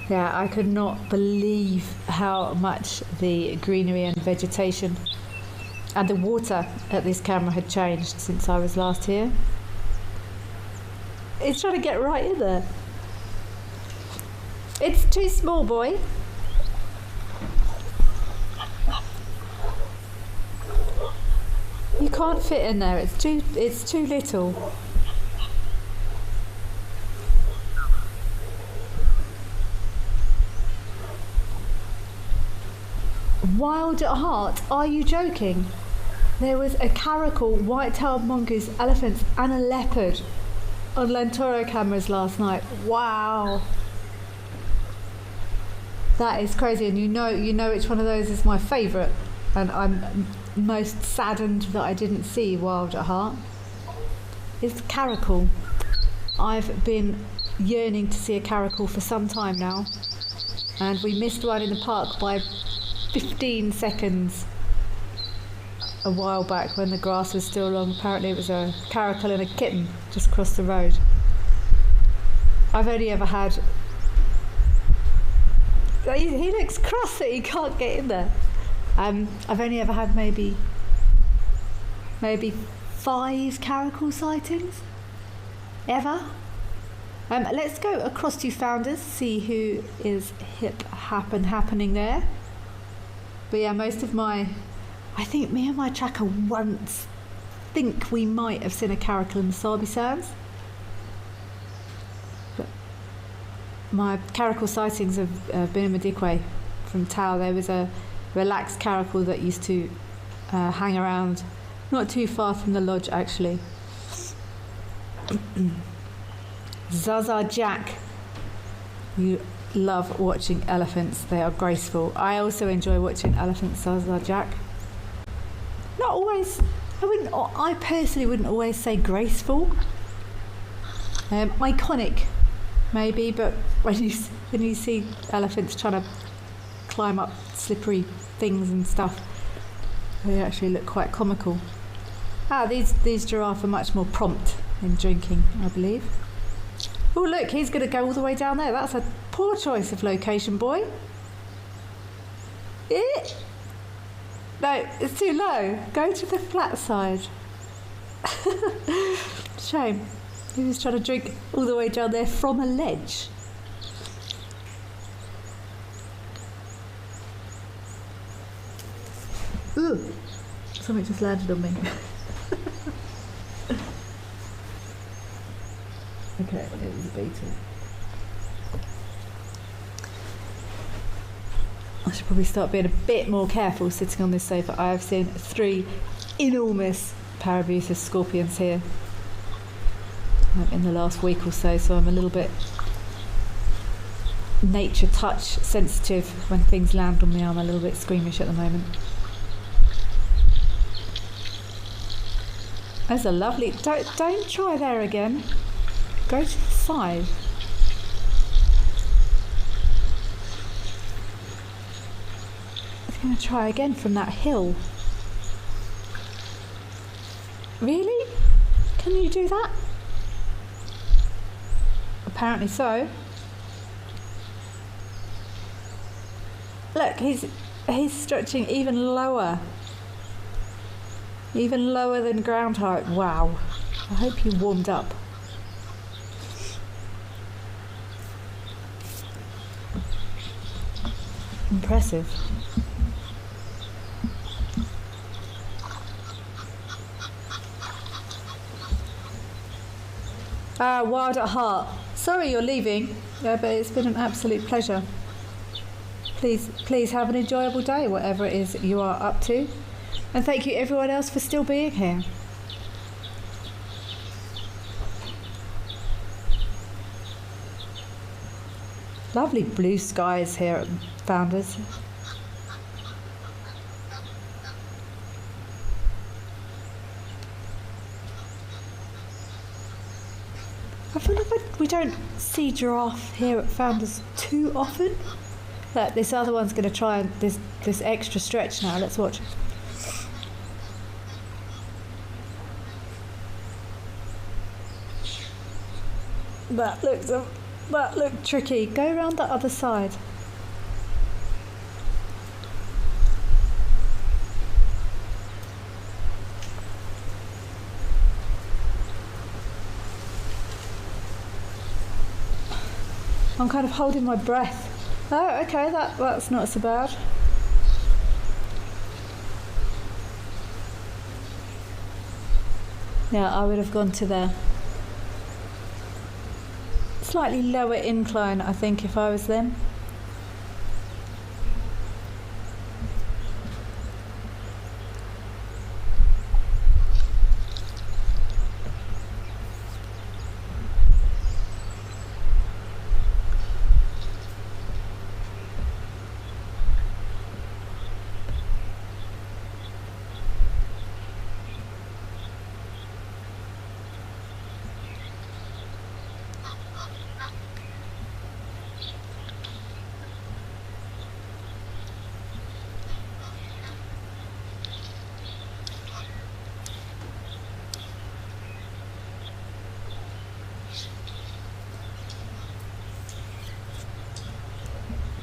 Yeah, I could not believe how much the greenery and vegetation and the water at this camera had changed since I was last here. It's trying to get right in there. It's too small, boy. You can't fit in there. It's too little. Wild at heart? Are you joking? There was a caracal, white-tailed mongoose, elephants, and a leopard on Lentoro cameras last night. Wow. That is crazy, and you know which one of those is my favourite, and I'm most saddened that I didn't see Wild at Heart. It's caracal. I've been yearning to see a caracal for some time now, and we missed one in the park by 15 seconds a while back when the grass was still long. Apparently it was a caracal and a kitten just across the road. I've only ever had... He looks cross that he can't get in there. I've only ever had maybe 5 caracal sightings ever. Let's go across to Founders, see who is happening there. But yeah, I think me and my tracker once think we might have seen a caracal in the Sabi Sands. But my caracal sightings have been in Madikwe from Tau. There was a relaxed caracal that used to hang around not too far from the lodge, actually. Zaza Jack, you love watching elephants. They are graceful. I also enjoy watching elephants, Zaza Jack. Not always. I personally wouldn't always say graceful. Iconic, maybe, but when you see elephants trying to climb up slippery things and stuff, they actually look quite comical. These giraffe are much more prompt in drinking, I believe. Oh look, he's going to go all the way down there. That's a poor choice of location, boy. No, it's too low. Go to the flat side. Shame. He was trying to drink all the way down there from a ledge. Ooh, something just landed on me. Okay, it was a beetle. I should probably start being a bit more careful sitting on this sofa. I have seen 3 enormous parabusis scorpions here in the last week or so, so I'm a little bit nature touch sensitive when things land on me. I'm a little bit squeamish at the moment. That's a lovely... Don't try there again. Go to the side. I'm going to try again from that hill. Really? Can you do that? Apparently so. Look, he's stretching even lower. Even lower than ground height. Wow. I hope you warmed up. Impressive. Wild at heart. Sorry you're leaving, but it's been an absolute pleasure. Please have an enjoyable day, whatever it is you are up to. And thank you everyone else for still being here. Lovely blue skies here at Founders. I feel like we don't see giraffe here at Founders too often. Look, this other one's going to try this extra stretch now. Let's watch. That looked tricky. Go around the other side. I'm kind of holding my breath. Oh, okay, that's not so bad. Yeah, I would have gone to the slightly lower incline, I think, if I was them.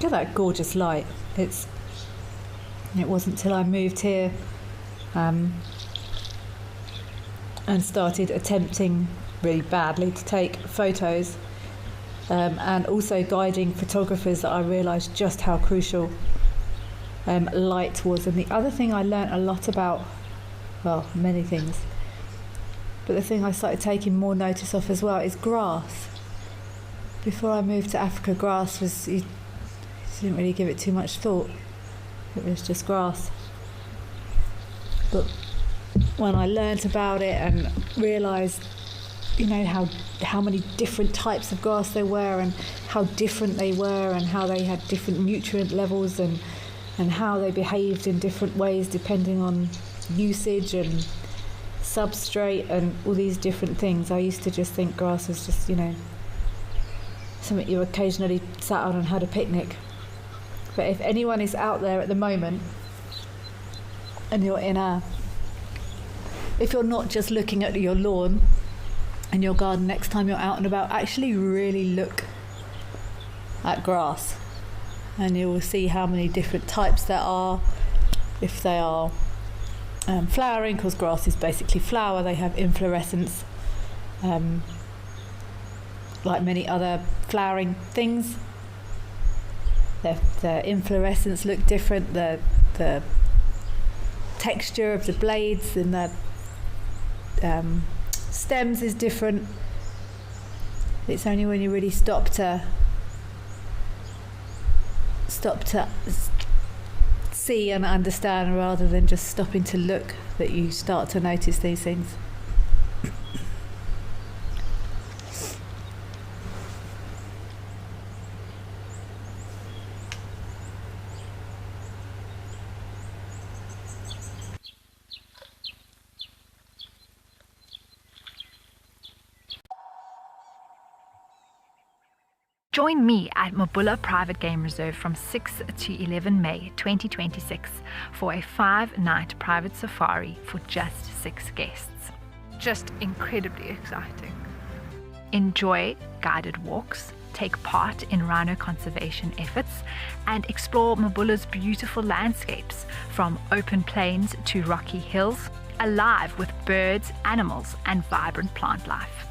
Look at that gorgeous light. It wasn't till I moved here and started attempting really badly to take photos and also guiding photographers that I realised just how crucial light was. And the other thing I learnt a lot about, well, many things, but the thing I started taking more notice of as well is grass. Before I moved to Africa, grass was, you didn't really give it too much thought. It was just grass. But when I learnt about it and realised, you know, how many different types of grass there were and how different they were and how they had different nutrient levels and how they behaved in different ways depending on usage and substrate and all these different things. I used to just think grass was just, you know, something you occasionally sat on and had a picnic. But if anyone is out there at the moment and you're if you're not just looking at your lawn and your garden next time you're out and about, actually really look at grass and you will see how many different types there are. If they are flowering, because grass is basically flower, they have inflorescence like many other flowering things. The inflorescence look different, the texture of the blades and the stems is different. It's only when you really stop to see and understand rather than just stopping to look that you start to notice these things. Join me at Mabula Private Game Reserve from 6 to 11 May 2026 for a 5-night private safari for just 6 guests. Just incredibly exciting. Enjoy guided walks, take part in rhino conservation efforts, and explore Mabula's beautiful landscapes from open plains to rocky hills, alive with birds, animals, and vibrant plant life.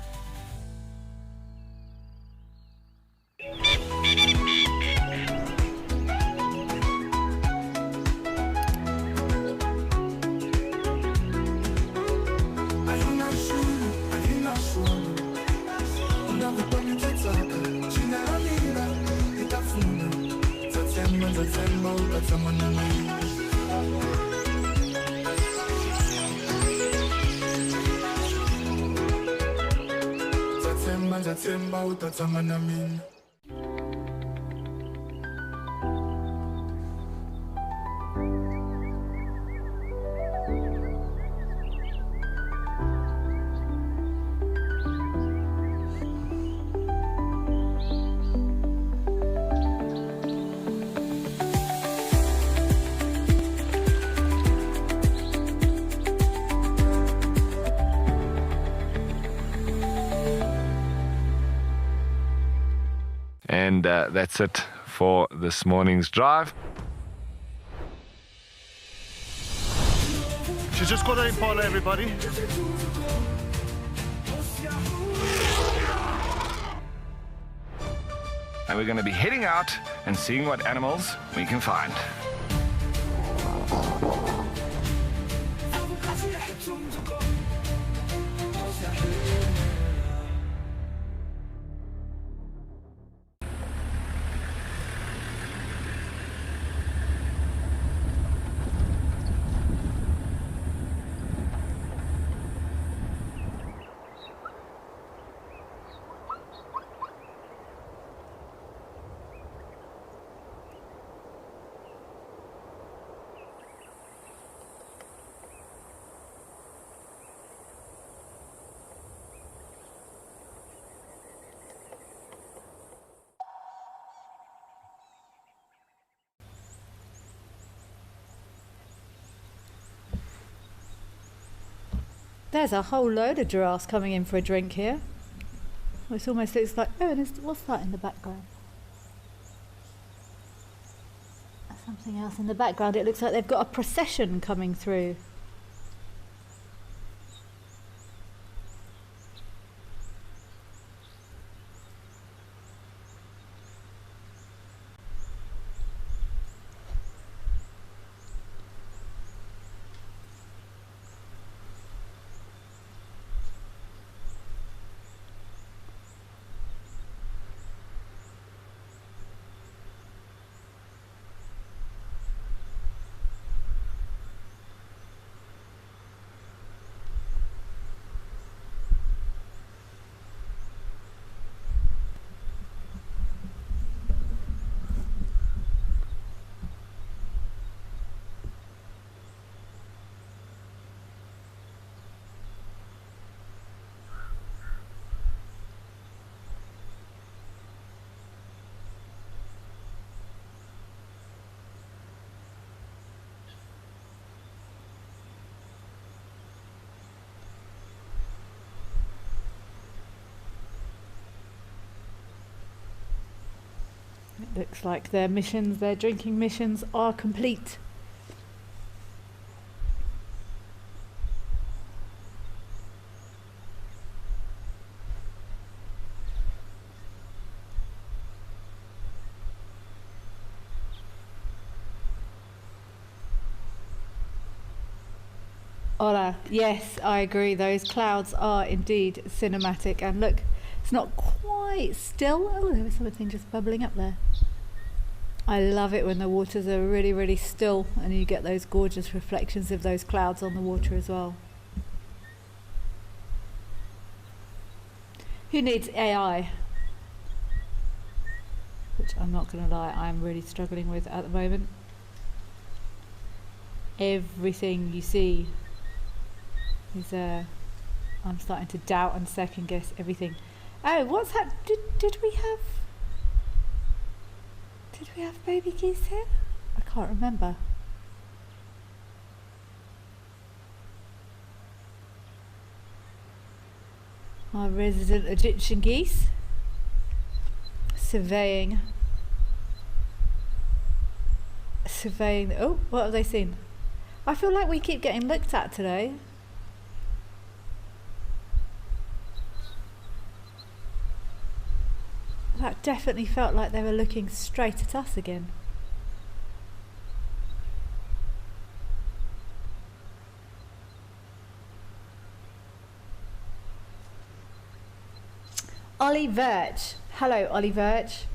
And that's it for this morning's drive. She's just caught her impala, everybody. And we're going to be heading out and seeing what animals we can find. There's a whole load of giraffes coming in for a drink here. Well, it almost looks like... Oh, and what's that in the background? There's something else in the background. It looks like they've got a procession coming through. It looks like their missions, their drinking missions, are complete. Ola, yes, I agree. Those clouds are indeed cinematic. And look, it's not quite still. Oh, there was something just bubbling up there. I love it when the waters are really, really still and you get those gorgeous reflections of those clouds on the water as well. Who needs AI? Which I'm not going to lie, I'm really struggling with at the moment. Everything you see is I'm starting to doubt and second guess everything. Oh, what's that? Did we have baby geese here? I can't remember. Our resident Egyptian geese surveying. Oh, what have they seen? I feel like we keep getting looked at today. That definitely felt like they were looking straight at us again. Ollie Verge. Hello, Ollie Verge.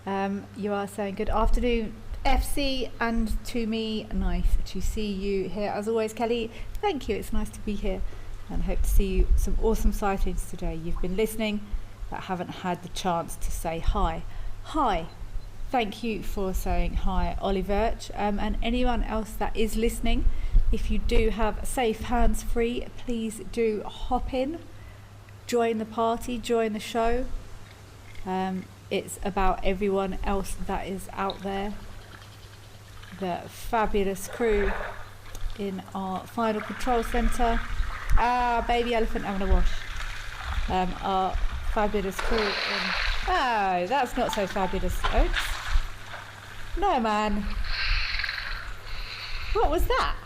You are saying good afternoon, FC, and to me, nice to see you here as always, Kelly. Thank you. It's nice to be here, and hope to see you some awesome sightings today. You've been listening, but haven't had the chance to say hi. Hi. Thank you for saying hi, Ollie Verge. And anyone else that is listening, if you do have safe hands free, please do hop in. Join the party, join the show. It's about everyone else that is out there. The fabulous crew in our final control centre. Baby elephant having a wash. Our fabulous crew in... Oh, that's not so fabulous, folks. No, man. What was that?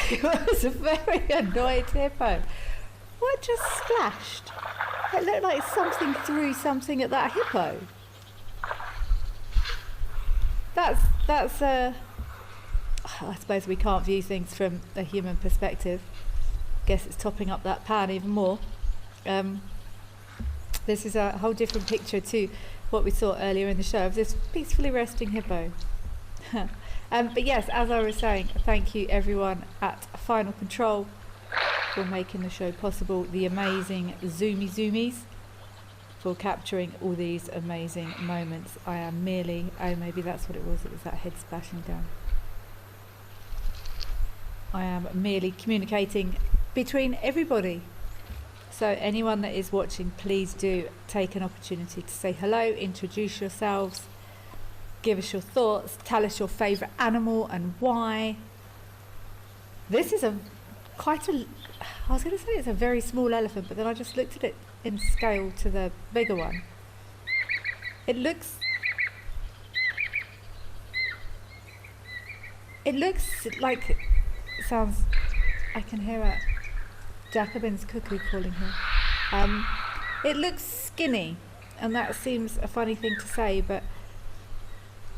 It was a very annoyed hippo. What just splashed? It looked like something threw something at that hippo. That's I suppose we can't view things from a human perspective. Guess it's topping up that pan even more. This is a whole different picture to what we saw earlier in the show of this peacefully resting hippo. But yes, as I was saying, thank you everyone at Final Control for making the show possible. The amazing zoomies for capturing all these amazing moments. I am merely, oh maybe that's what it was that head splashing down. I am merely communicating between everybody. So anyone that is watching, please do take an opportunity to say hello, introduce yourselves, give us your thoughts, tell us your favourite animal and why. This is I was going to say it's a very small elephant, but then I just looked at it in scale to the bigger one. It looks like, I can hear a Jacobin's cuckoo calling here. It looks skinny, and that seems a funny thing to say, but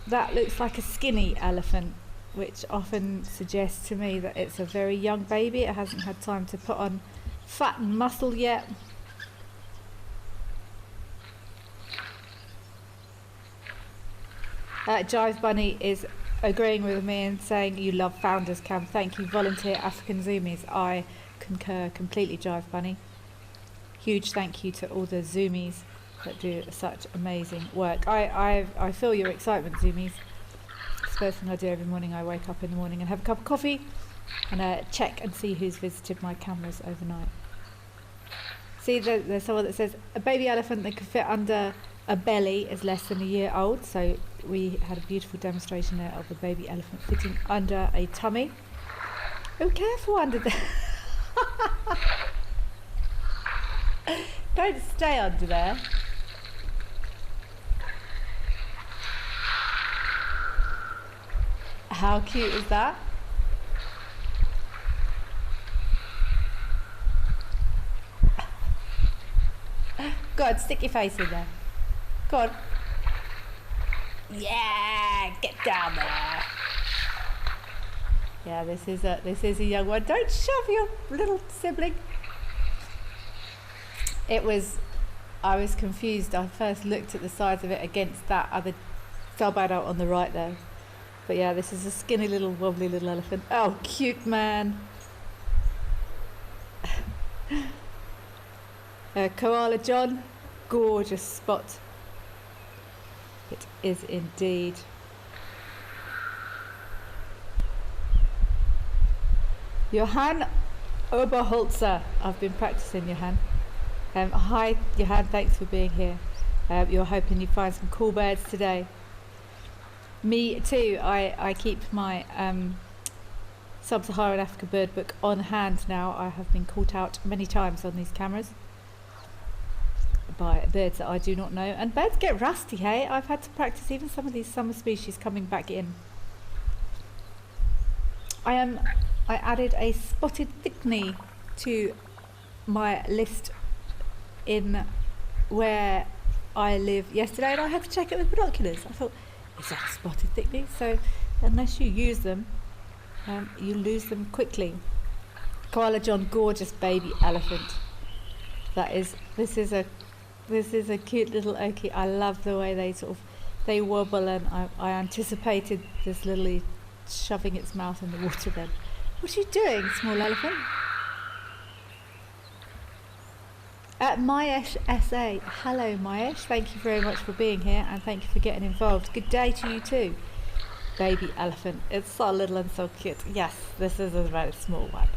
that looks like a skinny elephant, which often suggests to me that it's a very young baby. It hasn't had time to put on fat and muscle yet. Jive Bunny is agreeing with me and saying you love Founders Camp. Thank you, Volunteer African Zoomies. I concur completely, Jive Bunny. Huge thank you to all the Zoomies that do such amazing work. I feel your excitement, Zoomies. It's the first thing I do every morning. I wake up in the morning and have a cup of coffee and check and see who's visited my cameras overnight. See, there's someone that says a baby elephant that could fit under a belly is less than a year old. So we had a beautiful demonstration there of a baby elephant fitting under a tummy. Oh, careful under there. Don't stay under there. How cute is that? Go on, stick your face in there. Go on. Yeah, get down there. Yeah, this is a young one. Don't shove your little sibling. I was confused. I first looked at the size of it against that other sub-adult on the right there. But yeah, this is a skinny little wobbly little elephant. Oh, cute man. Koala John, gorgeous spot. It is indeed. Johann Oberholzer. I've been practicing, Johann. Hi, Johann, thanks for being here. You're hoping you find some cool birds today. Me too. I keep my Sub-Saharan Africa bird book on hand now. I have been caught out many times on these cameras by birds that I do not know, and birds get rusty, hey? I've had to practice even some of these summer species coming back in. I added a spotted thickney to my list in where I live yesterday, and I had to check it with binoculars. I thought, is that a spotted thickney? So unless you use them, you lose them quickly. Koala John, gorgeous baby elephant. This is a cute little okie. I love the way they wobble, and I anticipated this lily shoving its mouth in the water then. What are you doing, small elephant? Mayesh SA. Hello Mayesh, thank you very much for being here, and thank you for getting involved. Good day to you too. Baby elephant. It's so little and so cute. Yes, this is a very small one.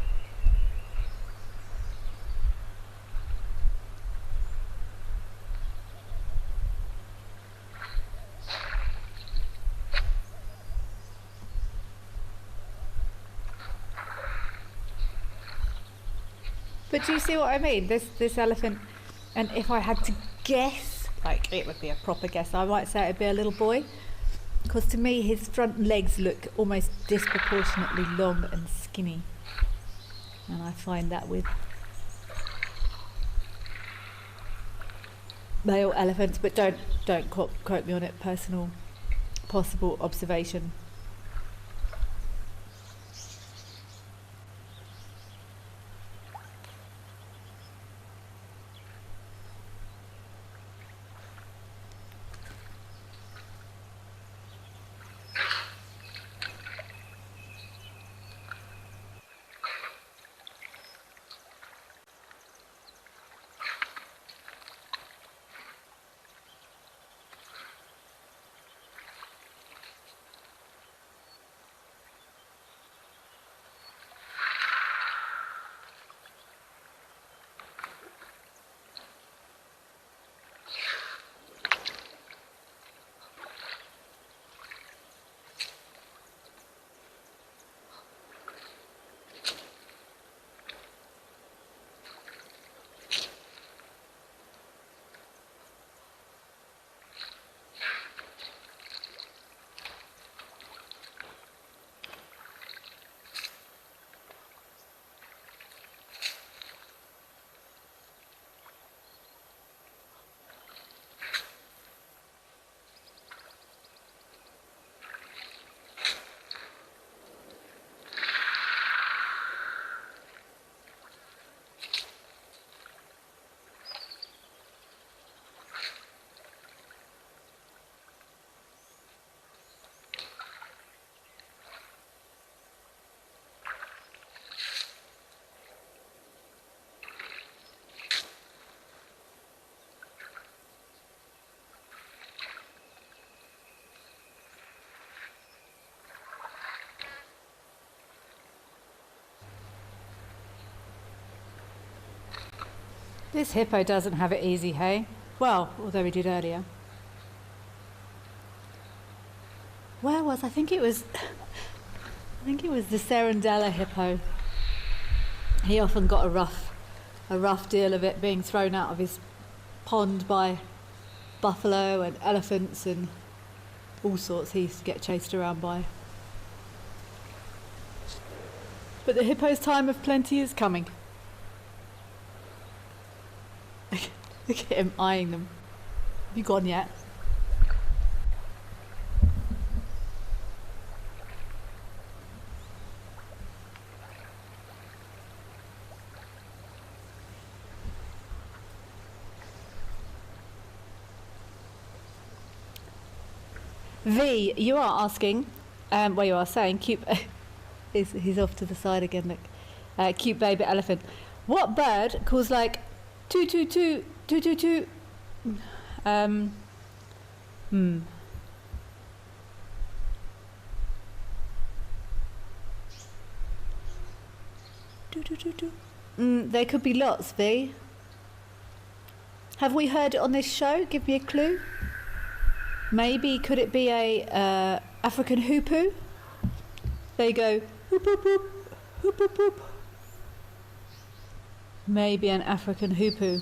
But do you see what I mean? This elephant, and if I had to guess, like it would be a proper guess, I might say it'd be a little boy. Because to me his front legs look almost disproportionately long and skinny. And I find that with male elephants, but don't quote me on it, personal possible observation. This hippo doesn't have it easy, hey? Well, although he did earlier. Where was I think it was the Serendella hippo. He often got a rough deal of it being thrown out of his pond by buffalo and elephants and all sorts he used to get chased around by. But the hippo's time of plenty is coming. Look at him eyeing them. Have you gone yet? V, you are asking, well, you are saying, cute. He's off to the side again. Look, cute baby elephant. What bird calls like toot toot toot toot toot toot? There could be lots, V. Have we heard it on this show? Give me a clue. Maybe could it be a African hoopoo? They go hoop hoop hoop hoop hoop hoop. Maybe an African hoopoo.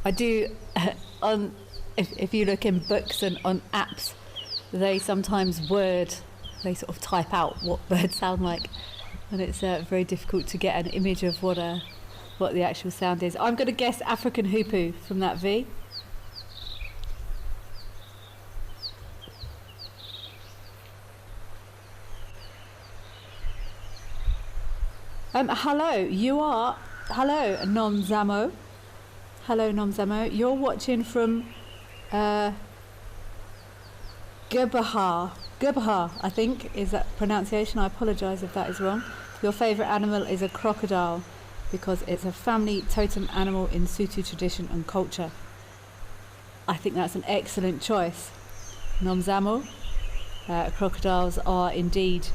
I do if you look in books and on apps, they sometimes they sort of type out what birds sound like, and it's very difficult to get an image of what the actual sound is. I'm going to guess African hoopoo from that V. Hello, Nomzamo. Hello, Nomzamo. You're watching from Gurbaha, I think, is that pronunciation. I apologise if that is wrong. Your favourite animal is a crocodile because it's a family totem animal in Sutu tradition and culture. I think that's an excellent choice, Nomzamo. Crocodiles are indeed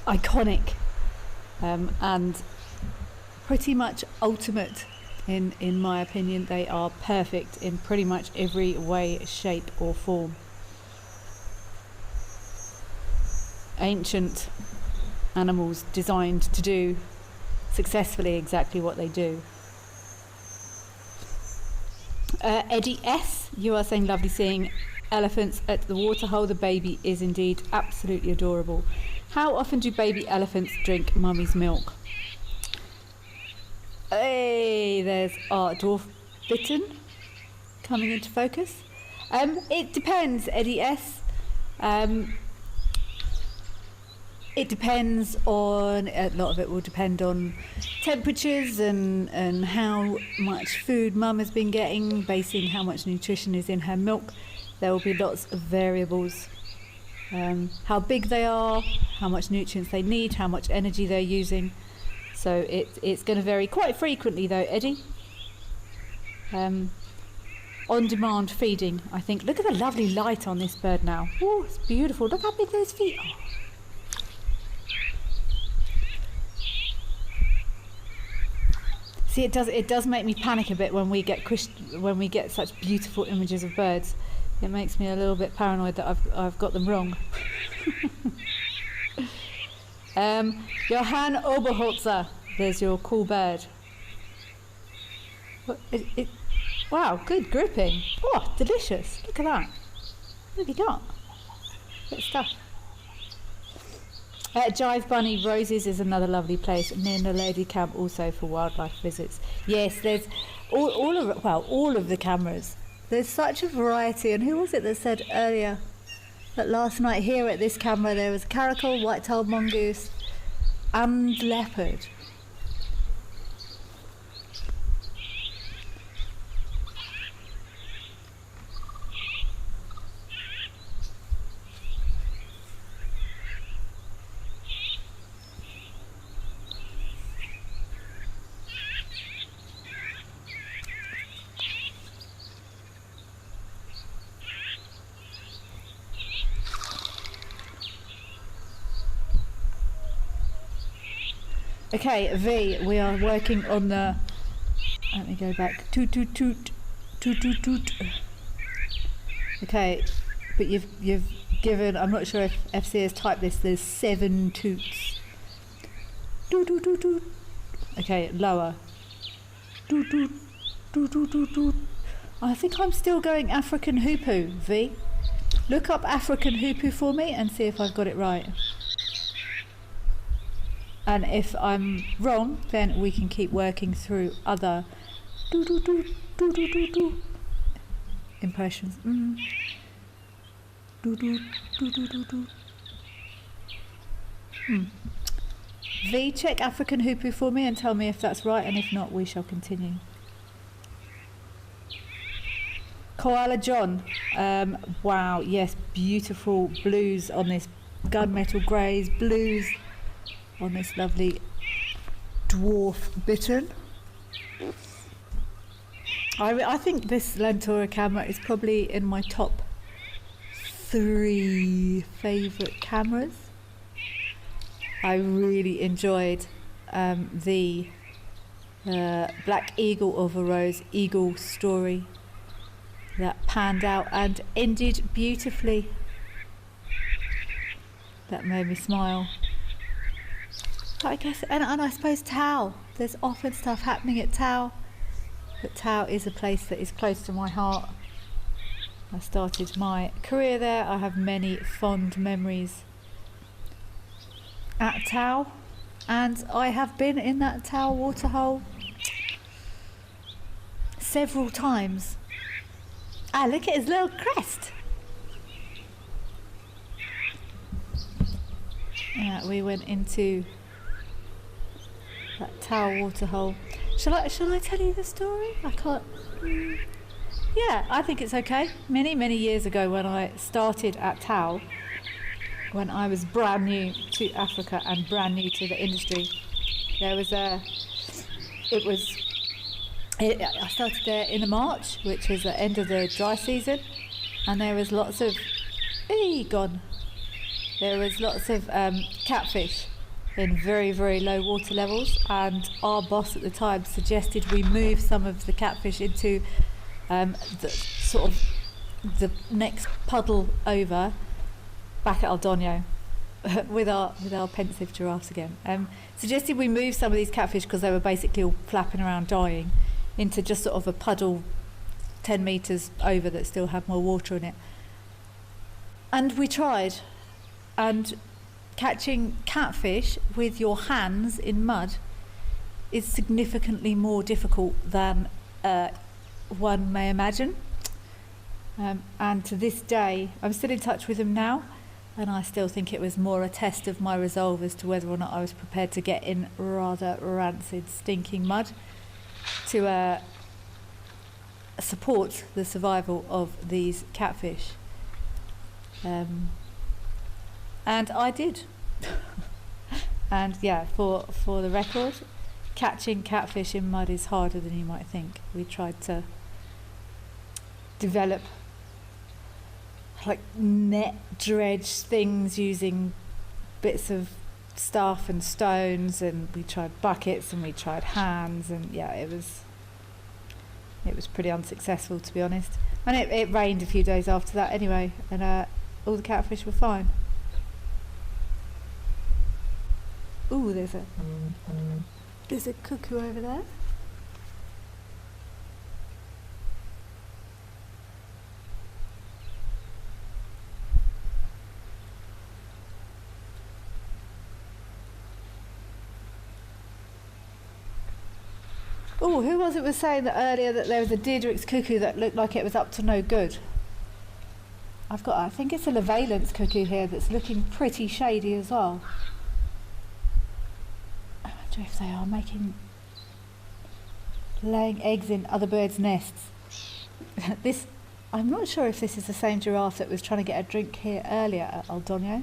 iconic and pretty much ultimate in my opinion. They are perfect in pretty much every way, shape or form. Ancient animals designed to do successfully exactly what they do. Eddie S, you are saying lovely seeing elephants at the waterhole. The baby is indeed absolutely adorable. How often do baby elephants drink mummy's milk? Hey, there's our dwarf bitten coming into focus. It depends, Eddie S. It depends on, a lot of it will depend on temperatures and how much food mum has been getting, basing how much nutrition is in her milk. There will be lots of variables. How big they are, how much nutrients they need, how much energy they're using. So it's going to vary quite frequently though, Eddie. On-demand feeding, I think. Look at the lovely light on this bird now. Oh, it's beautiful. Look how big those feet are. See, it does make me panic a bit when we get such beautiful images of birds. It makes me a little bit paranoid that I've got them wrong. Johann Oberholzer, there's your cool bird. Wow, good gripping. Oh, delicious. Look at that. What have you got? Good stuff. Jive Bunny Roses is another lovely place near the Lady Camp, also for wildlife visits. Yes, there's all of the cameras. There's such a variety. And who was it that said earlier that last night here at this camera there was caracal, white-tailed mongoose and leopard? Okay, V, we are working on the... Let me go back. Toot, toot, toot. Toot, toot, toot. Okay, but you've given... I'm not sure if FC has typed this. There's 7 toots. Toot, toot, toot, toot. Okay, lower. Toot, toot, toot, toot, toot, toot. I think I'm still going African hoopoo, V. Look up African hoopoo for me and see if I've got it right. And if I'm wrong, then we can keep working through other impressions. V, check African hoopoo for me and tell me if that's right, and if not, we shall continue. Koala John, wow, yes, beautiful blues on this gunmetal greys, blues on this lovely dwarf bittern. I think this Lentora camera is probably in my top 3 favourite cameras. I really enjoyed the Black Eagle of a Rose eagle story that panned out and ended beautifully. That made me smile. But I guess, and I suppose Tau, there's often stuff happening at Tau, but Tau is a place that is close to my heart. I started my career there. I have many fond memories at Tau, and I have been in that Tau waterhole several times. Ah, look at his little crest. Yeah, we went into that Tau waterhole. Shall I tell you the story? I can't. Yeah, I think it's okay. Many years ago, when I started at Tau, when I was brand new to Africa and brand new to the industry, there was I started there in the March, which was the end of the dry season, and there was lots of catfish in very low water levels, and our boss at the time suggested we move some of the catfish into the next puddle over, back at Aldonio, with our pensive giraffes again. Suggested we move some of these catfish, because they were basically all flapping around dying, into just sort of a puddle 10 metres over that still had more water in it. And we tried, and catching catfish with your hands in mud is significantly more difficult than one may imagine. And to this day, I'm still in touch with them now, and I still think it was more a test of my resolve as to whether or not I was prepared to get in rather rancid, stinking mud to support the survival of these catfish. And I did. And yeah, for the record, catching catfish in mud is harder than you might think. We tried to develop like net dredge things using bits of stuff and stones, and we tried buckets and we tried hands, and yeah, it was pretty unsuccessful, to be honest. And it rained a few days after that anyway, and all the catfish were fine. Ooh, there's a cuckoo over there. Oh, who was it was saying that earlier that there was a Deirdre's cuckoo that looked like it was up to no good? I think it's a Levalence cuckoo here that's looking pretty shady as well. I wonder if they are laying eggs in other birds' nests. I'm not sure if this is the same giraffe that was trying to get a drink here earlier at Aldonio.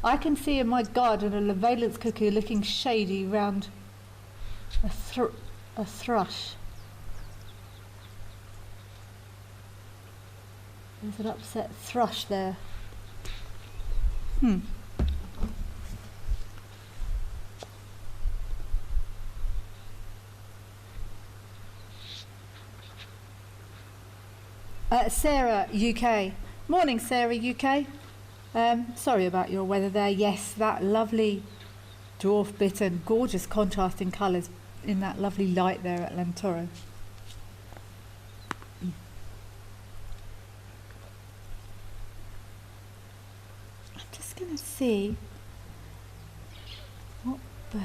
I can see in my garden a Levalence cuckoo looking shady round a thrush. There's an upset thrush there. Sarah, UK. Morning, Sarah, UK. Sorry about your weather there. Yes, that lovely dwarf bittern, gorgeous contrasting colours in that lovely light there at Lantoro. I'm just going to see what birds.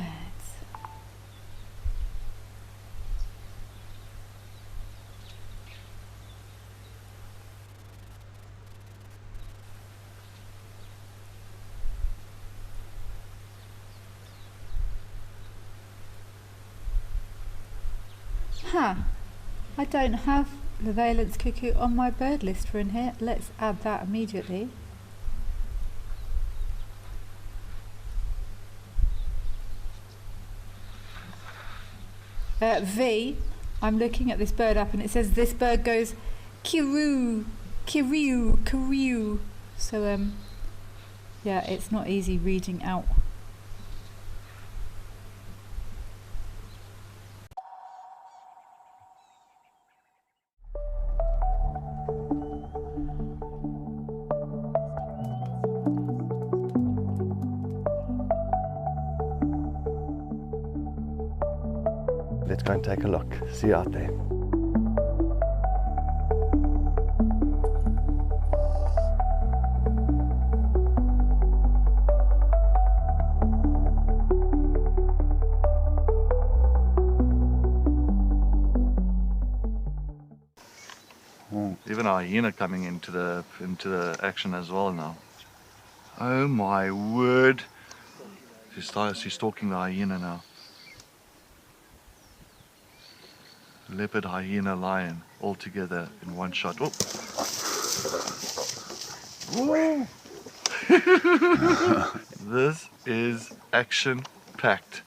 I don't have the valence cuckoo on my bird list for in here. Let's add that immediately. V, I'm looking at this bird up and it says this bird goes kiroo, kiroo, kiroo. So yeah, it's not easy reading out. Let's go and take a look. See you out there. Even a hyena coming into the action as well now. Oh my word! She's stalking the hyena now. Leopard, hyena, lion, all together in one shot. Oh. Whoa. This is action-packed.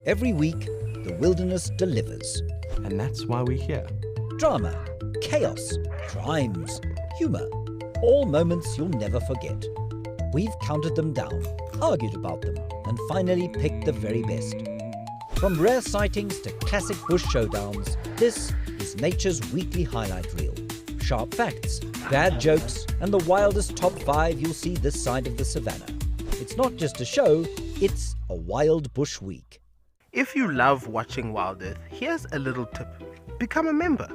Every week, the wilderness delivers. And that's why we're here. Drama, chaos, crimes, humour. All moments you'll never forget. We've counted them down, argued about them, and finally picked the very best. From rare sightings to classic bush showdowns, this is nature's weekly highlight reel. Sharp facts, bad jokes, and the wildest top 5 you'll see this side of the savannah. It's not just a show, it's a wild bush week. If you love watching Wild Earth, here's a little tip. Become a member.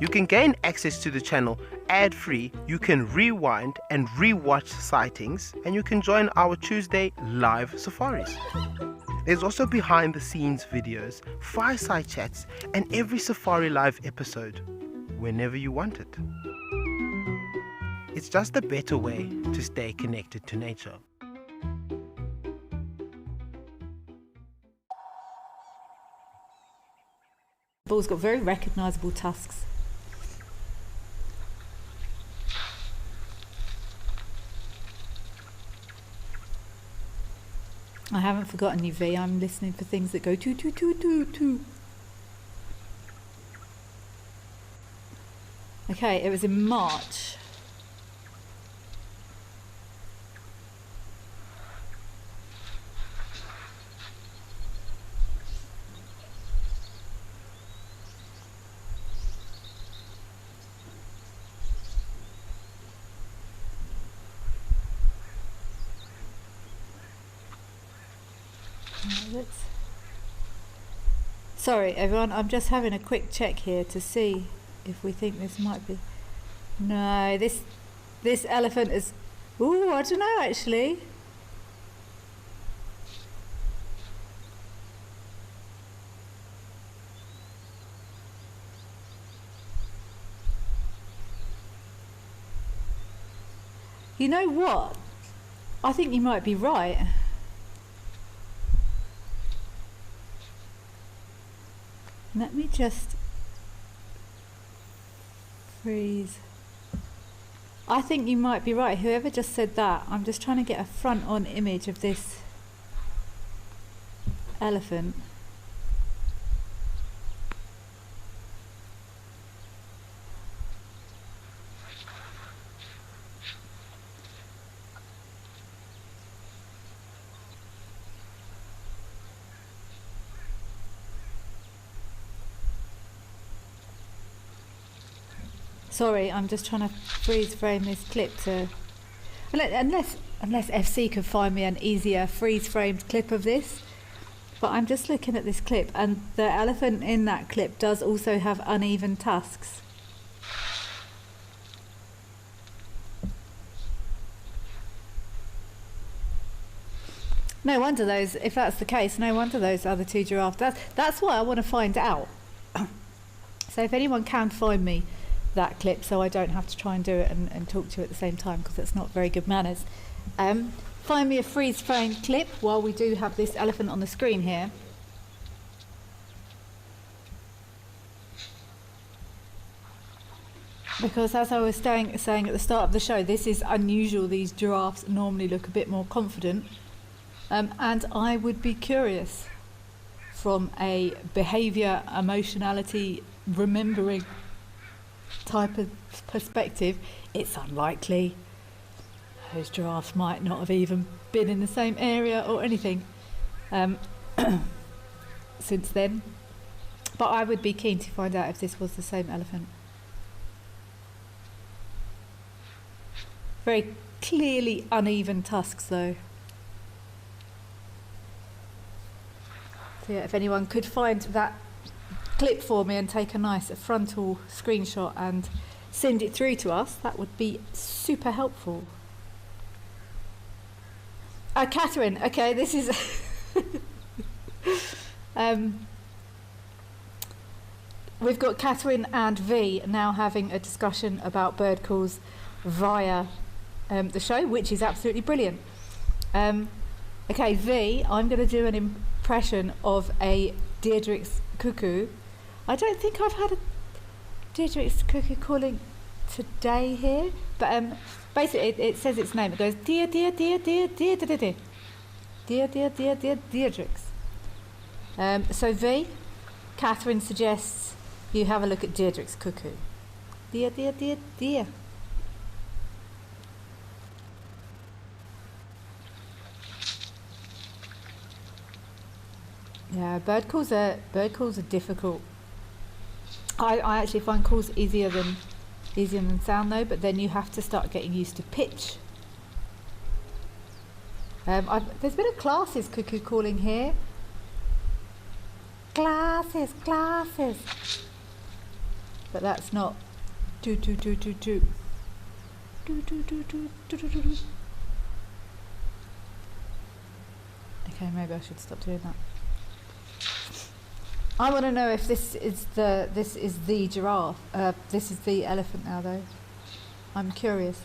You can gain access to the channel ad-free, you can rewind and re-watch sightings, and you can join our Tuesday live safaris. There's also behind the scenes videos, fireside chats, and every Safari Live episode, whenever you want it. It's just a better way to stay connected to nature. Bull's got very recognisable tusks. I haven't forgotten you, V. I'm listening for things that go toot toot toot toot toot. Okay, it was in March. Sorry everyone, I'm just having a quick check here to see if we think this might be... No, this elephant is... Ooh, I don't know actually. You know what? I think you might be right. Let me just freeze. I think you might be right. Whoever just said that, I'm just trying to get a front-on image of this elephant. Sorry, I'm just trying to freeze frame this clip to... Unless FC could find me an easier freeze framed clip of this. But I'm just looking at this clip, and the elephant in that clip does also have uneven tusks. No wonder those, if that's the case, no wonder those other two giraffes. That's what I want to find out. So if anyone can find me that clip so I don't have to try and do it and talk to you at the same time, because that's not very good manners. Find me a freeze frame clip while we do have this elephant on the screen here. Because as I was saying at the start of the show, this is unusual. These giraffes normally look a bit more confident. And I would be curious from a behaviour, emotionality, remembering type of perspective. It's unlikely. Those giraffes might not have even been in the same area or anything since then. But I would be keen to find out if this was the same elephant. Very clearly uneven tusks though. So yeah, if anyone could find that clip for me and take a nice frontal screenshot and send it through to us, that would be super helpful. Catherine, okay, this is we've got Catherine and V now having a discussion about bird calls via the show, which is absolutely brilliant. Okay, V, I'm going to do an impression of a Deirdre's cuckoo. I don't think I've had a Deirdre's cuckoo calling today here, but basically it says its name. It goes dear dear dear dear dear dear dear dear dear dear dear Deirdre's. So V, Catherine suggests you have a look at Deirdre's cuckoo. Dear dear dear dear. Yeah, bird calls are difficult. I actually find calls easier than sound though, but then you have to start getting used to pitch. There's been a classes cuckoo calling here. Classes. But that's not do. Okay, maybe I should stop doing that. I want to know if this is the giraffe. This is the elephant now, though. I'm curious.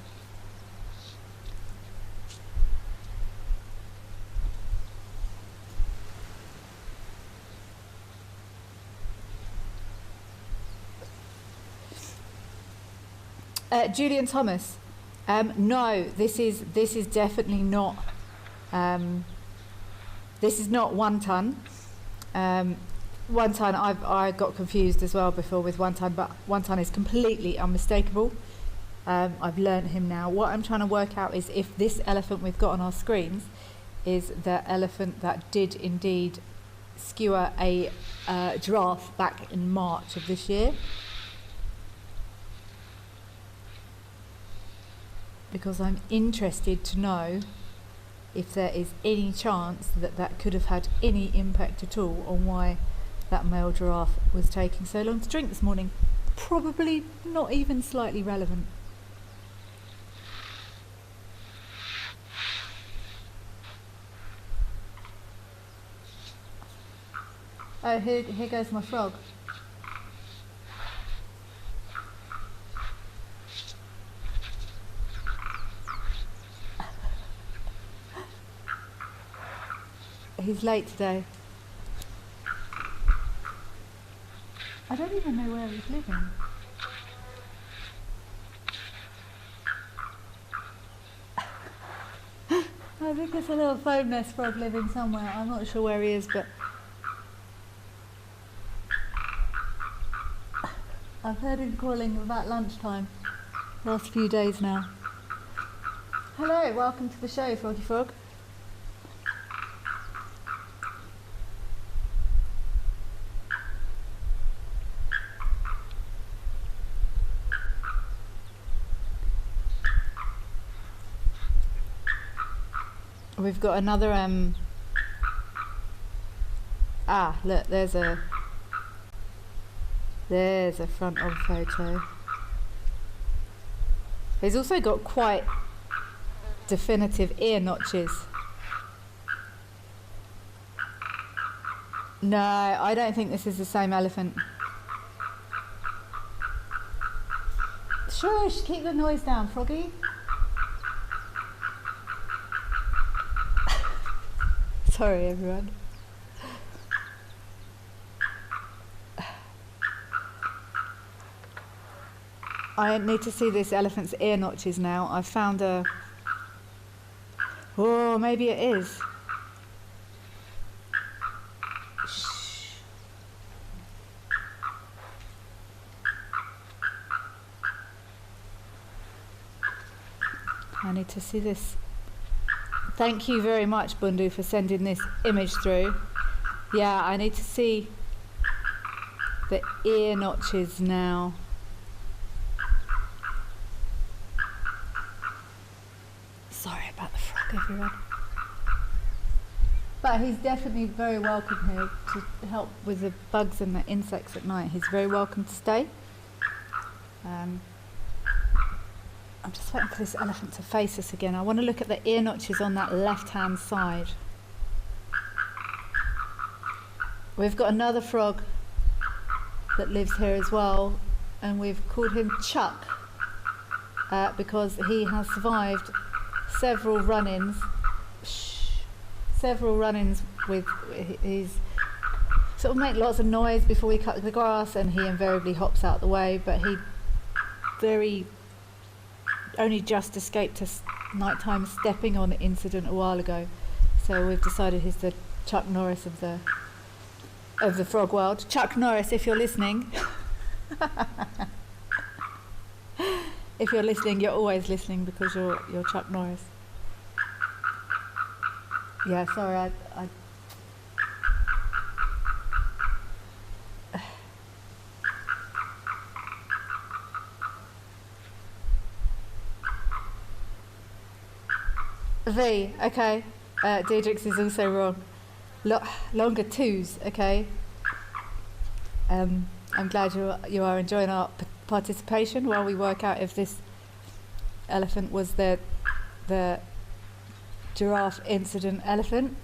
Julian Thomas. No, this is definitely not. This is not 1 ton. 1 ton, I got confused as well before with 1 ton, but 1 ton is completely unmistakable. I've learnt him now. What I'm trying to work out is if this elephant we've got on our screens is the elephant that did indeed skewer a giraffe back in March of this year. Because I'm interested to know if there is any chance that that could have had any impact at all on why that male giraffe was taking so long to drink this morning. Probably not even slightly relevant. Oh, here goes my frog. He's late today. I don't even know where he's living. I think it's a little foam nest frog living somewhere. I'm not sure where he is, but I've heard him calling about lunchtime last few days now. Hello, welcome to the show, Froggy Frog. We've got another look, there's a front on photo. He's also got quite definitive ear notches. No, I don't think this is the same elephant. Shush, keep the noise down, Froggy. Sorry, everyone. I need to see this elephant's ear notches now. I've found a... Oh, maybe it is. Shh. I need to see this. Thank you very much, Bundu, for sending this image through. Yeah, I need to see the ear notches now. Sorry about the frog, everyone. But he's definitely very welcome here to help with the bugs and the insects at night. He's very welcome to stay. I'm just waiting for this elephant to face us again. I want to look at the ear notches on that left-hand side. We've got another frog that lives here as well, and we've called him Chuck because he has survived several run-ins. Several run-ins with his sort of make lots of noise before we cut the grass, and he invariably hops out the way, but he only just escaped a nighttime stepping on incident a while ago. So we've decided he's the Chuck Norris of the frog world. Chuck Norris, if you're listening. If you're listening, you're always listening because you're Chuck Norris. Yeah, sorry, I V, okay. Deirdre's is also wrong. Longer twos, okay. I'm glad you are enjoying our participation while we work out if this elephant was the giraffe incident elephant.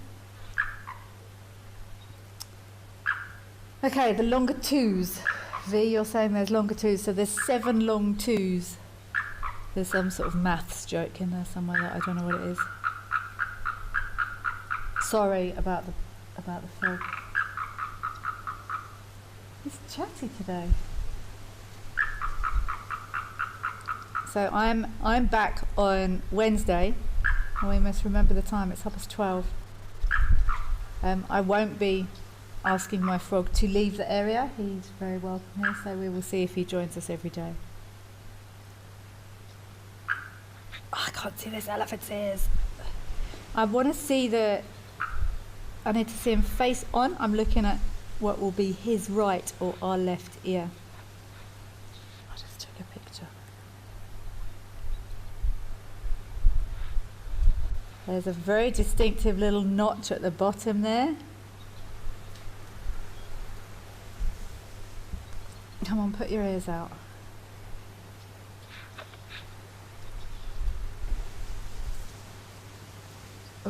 Okay, the longer twos. V, you're saying there's longer twos, so there's 7 long twos. There's some sort of maths joke in there somewhere that I don't know what it is. Sorry about the frog. He's chatty today. So I'm back on Wednesday. We must remember the time. It's 12:30. I won't be asking my frog to leave the area. He's very welcome here, so we will see if he joins us every day. Oh, I can't see this elephant's ears. I want to see I need to see him face on. I'm looking at what will be his right or our left ear. I just took a picture. There's a very distinctive little notch at the bottom there. Come on, put your ears out.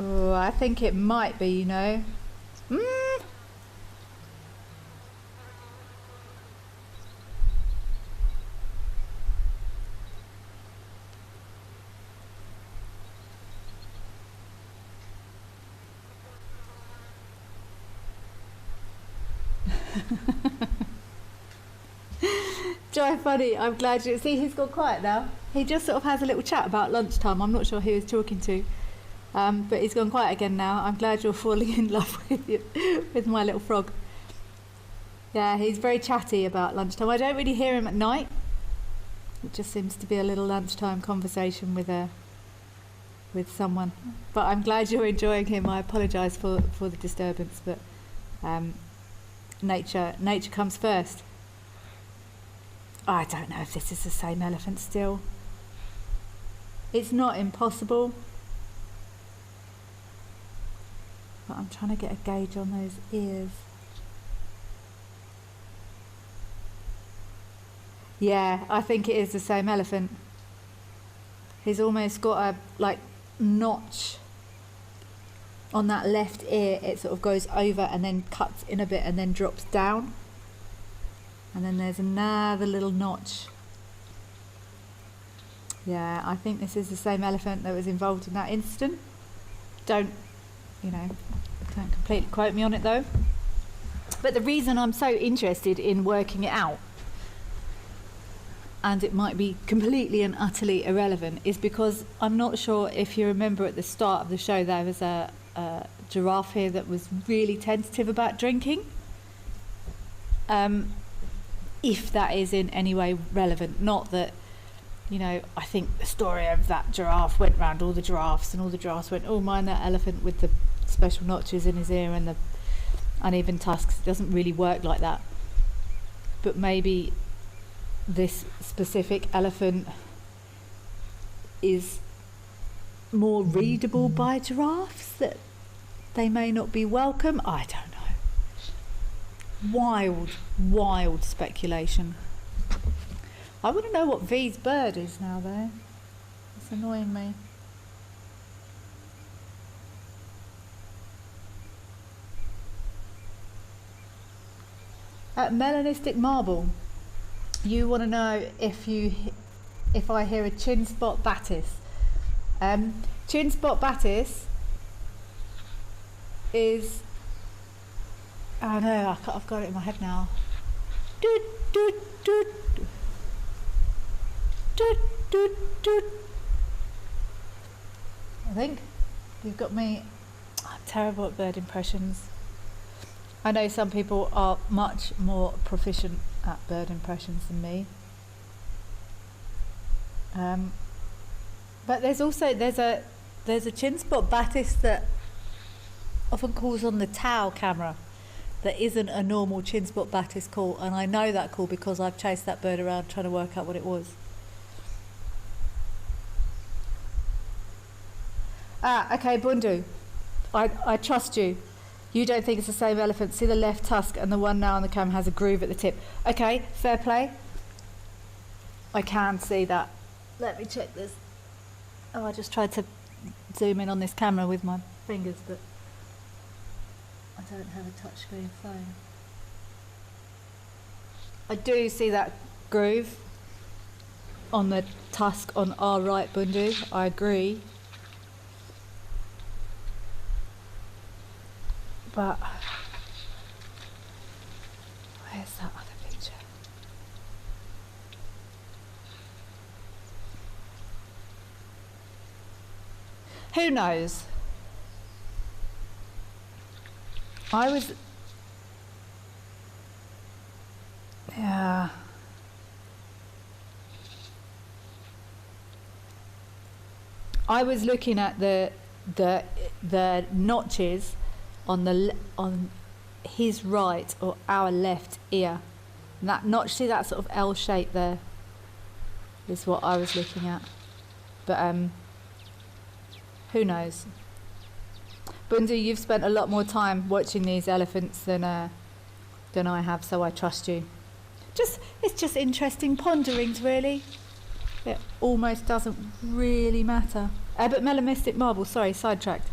Oh, I think it might be, you know. Joy, funny. I'm glad you see. He's gone quiet now. He just sort of has a little chat about lunchtime. I'm not sure who he's talking to, but he's gone quiet again now. I'm glad you're falling in love with my little frog. Yeah, he's very chatty about lunchtime. I don't really hear him at night. It just seems to be a little lunchtime conversation with someone. But I'm glad you're enjoying him. I apologise for the disturbance, but nature comes first. I don't know if this is the same elephant still. It's not impossible, but I'm trying to get a gauge on those ears. Yeah, I think it is the same elephant. He's almost got a notch on that left ear. It sort of goes over and then cuts in a bit and then drops down. And then there's another little notch. Yeah, I think this is the same elephant that was involved in that incident. Don't completely quote me on it though. But the reason I'm so interested in working it out, and it might be completely and utterly irrelevant, is because I'm not sure if you remember at the start of the show there was a giraffe here that was really tentative about drinking. If that is in any way relevant. Not that, I think the story of that giraffe went round all the giraffes and all the giraffes went, oh, mind that elephant with the special notches in his ear and the uneven tusks. It doesn't really work like that. But maybe this specific elephant is more readable by giraffes, that they may not be welcome. I don't know. Wild speculation. I want to know what V's bird is now though. It's annoying me. Melanistic marble. You want to know if I hear a chin spot batis. Chin spot batis is, oh no, I've got it in my head now. Doot, doot, doot. Doot, doot, doot. I think you've got me. I'm terrible at bird impressions. I know some people are much more proficient at bird impressions than me. But there's a chin spot batis that often calls on the tau camera. That isn't a normal chin spot batis call, and I know that call because I've chased that bird around trying to work out what it was. Okay, Bundu, I trust you. You don't think it's the same elephant. See the left tusk, and the one now on the camera has a groove at the tip. Okay, fair play. I can see that. Let me check this. Oh, I just tried to zoom in on this camera with my fingers, but I don't have a touchscreen phone. I do see that groove on the tusk on our right, Bundu. I agree. But where's that other picture? Who knows? I was looking at the notches on his right or our left ear. And that notch, see that sort of L shape there, is what I was looking at. But who knows? Bundu, you've spent a lot more time watching these elephants than I have, so I trust you. It's just interesting ponderings, really. It almost doesn't really matter. But melanistic marble, sorry, sidetracked.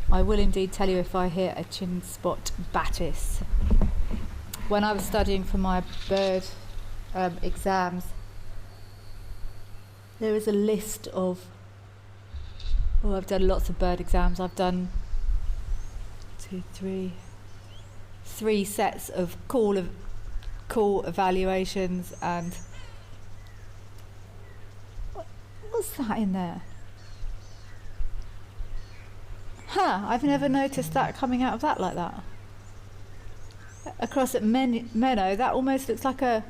I will indeed tell you if I hear a chin spot batis. When I was studying for my bird exams, there is a list of, I've done lots of bird exams. I've done three sets of call evaluations and What's that in there? Huh, I've never noticed that coming out of that like that. Across at Meadow, that almost looks like a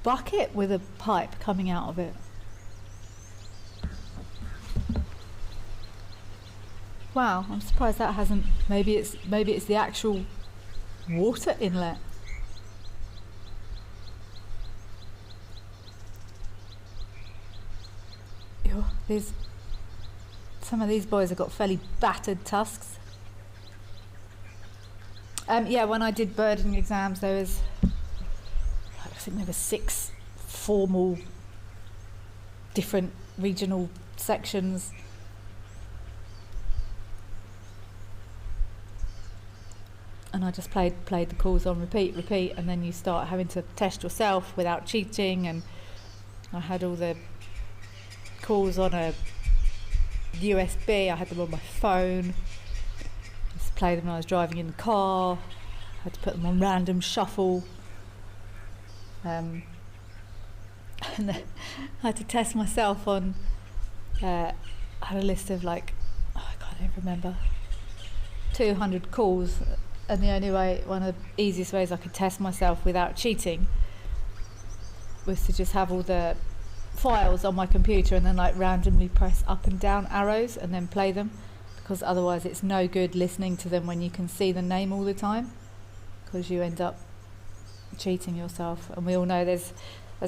bucket with a pipe coming out of it. Wow, I'm surprised that hasn't. Maybe it's the actual water inlet. Some of these boys have got fairly battered tusks. Yeah, when I did birding exams, there was, I think there were 6 formal, different regional sections. And I just played the calls on repeat, and then you start having to test yourself without cheating. And I had all the calls on a USB. I had them on my phone. I used to play them when I was driving in the car. I had to put them on random shuffle. And then I had to test myself on. I had a list of I can't even remember, 200 calls. And the only way, one of the easiest ways I could test myself without cheating was to just have all the files on my computer and then randomly press up and down arrows and then play them, because otherwise it's no good listening to them when you can see the name all the time, because you end up cheating yourself. And we all know there's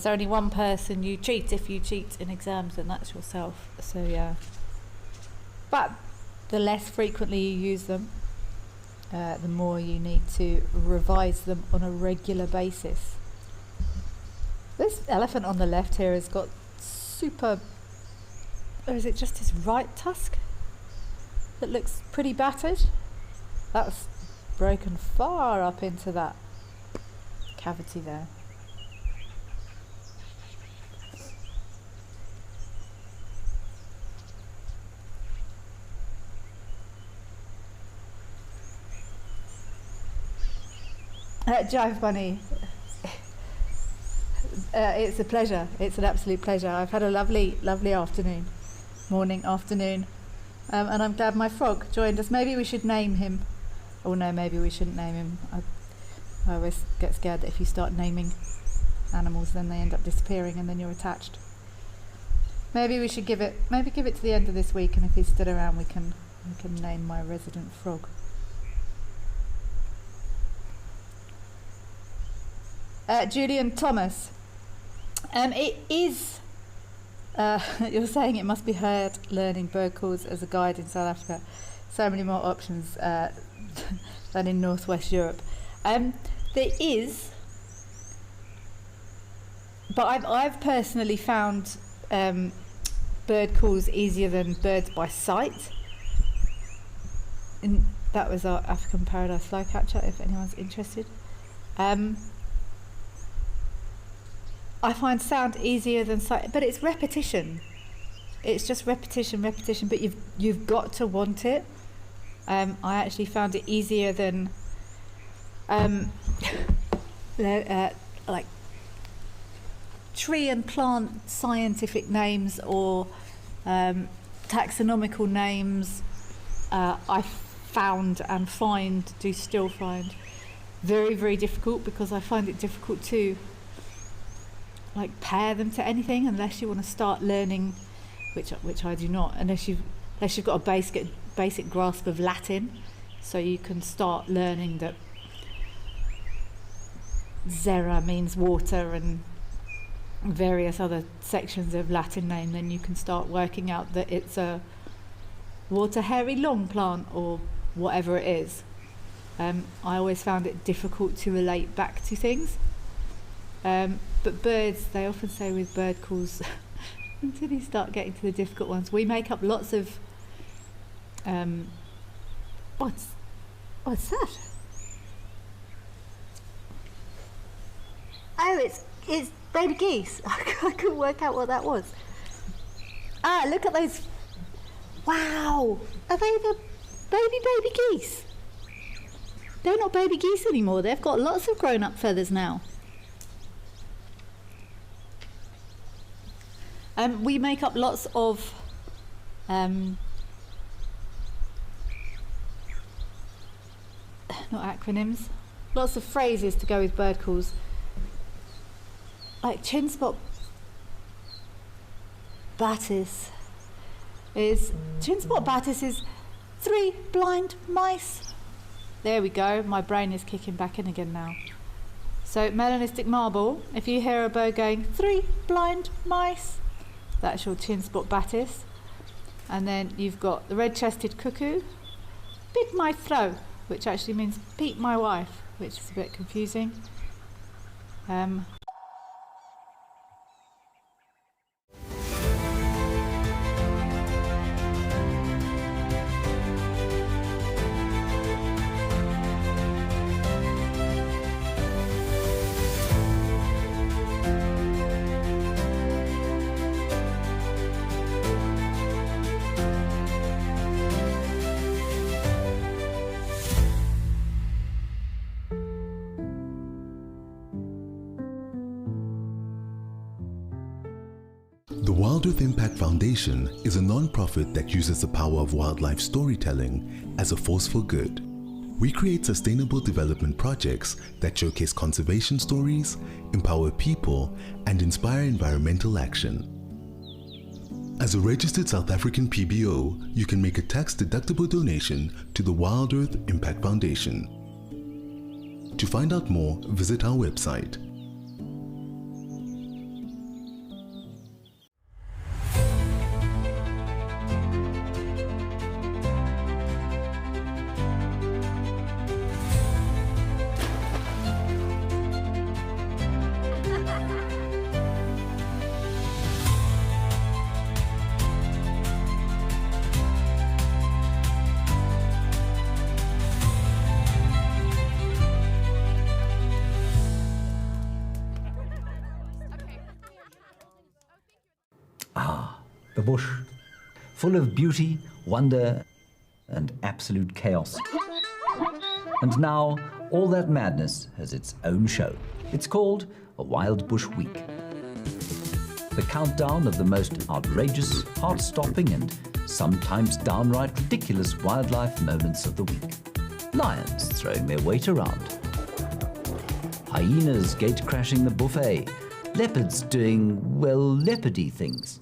only one person you cheat if you cheat in exams, and that's yourself. So yeah, but the less frequently you use them, the more you need to revise them on a regular basis. This elephant on the left here has got super, or is it just his right tusk that looks pretty battered? That's broken far up into that cavity there. Jive Bunny, it's a pleasure. It's an absolute pleasure. I've had a lovely afternoon, afternoon, and I'm glad my frog joined us. Maybe we should name him. Oh no, maybe we shouldn't name him. I always get scared that if you start naming animals, then they end up disappearing, and then you're attached. Maybe we should give it to the end of this week, and if he's still around, we can name my resident frog. Julian Thomas, it is, you're saying it must be hard learning bird calls as a guide in South Africa. So many more options than in Northwest Europe. There is, but I've personally found bird calls easier than birds by sight. And that was our African paradise flycatcher, if anyone's interested. I find sound easier than sight, but it's repetition. It's just repetition, but you've got to want it. I actually found it easier than like tree and plant scientific names or taxonomical names. I found and do still find very, very difficult, because I find it difficult to pair them to anything unless you want to start learning, which I do not, unless you've got a basic grasp of Latin, so you can start learning that Zera means water and various other sections of Latin name. Then you can start working out that it's a water hairy long plant or whatever it is. I always found it difficult to relate back to things. But birds, they often say with bird calls, until you start getting to the difficult ones, we make up lots of what's that? Oh, it's baby geese. I couldn't work out what that was. Ah, look at those. Wow, are they the baby geese? They're not baby geese anymore. They've got lots of grown-up feathers now. We make up lots of not acronyms, lots of phrases to go with bird calls. Like chin spot battis is 3 blind mice. There we go, my brain is kicking back in again now. So melanistic marble, if you hear a bird going 3 blind mice, that's your chin spot battis. And then you've got the red-chested cuckoo, bit my throw, which actually means beat my wife, which is a bit confusing. The Wild Earth Impact Foundation is a non-profit that uses the power of wildlife storytelling as a force for good. We create sustainable development projects that showcase conservation stories, empower people, and inspire environmental action. As a registered South African PBO, you can make a tax-deductible donation to the Wild Earth Impact Foundation. To find out more, visit our website. The bush, full of beauty, wonder, and absolute chaos. And now, all that madness has its own show. It's called a Wild Bush Week. The countdown of the most outrageous, heart-stopping, and sometimes downright ridiculous wildlife moments of the week. Lions throwing their weight around. Hyenas gate-crashing the buffet. Leopards doing, well, leopardy things.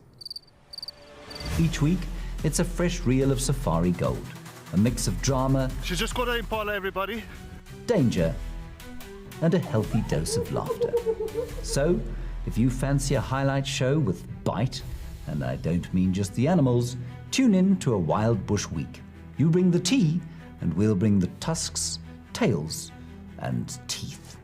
Each week, it's a fresh reel of safari gold, a mix of drama, She's just got an impala, everybody. danger, and a healthy dose of laughter. So, if you fancy a highlight show with bite, and I don't mean just the animals, tune in to a Wild Bush Week. You bring the tea, and we'll bring the tusks, tails, and teeth.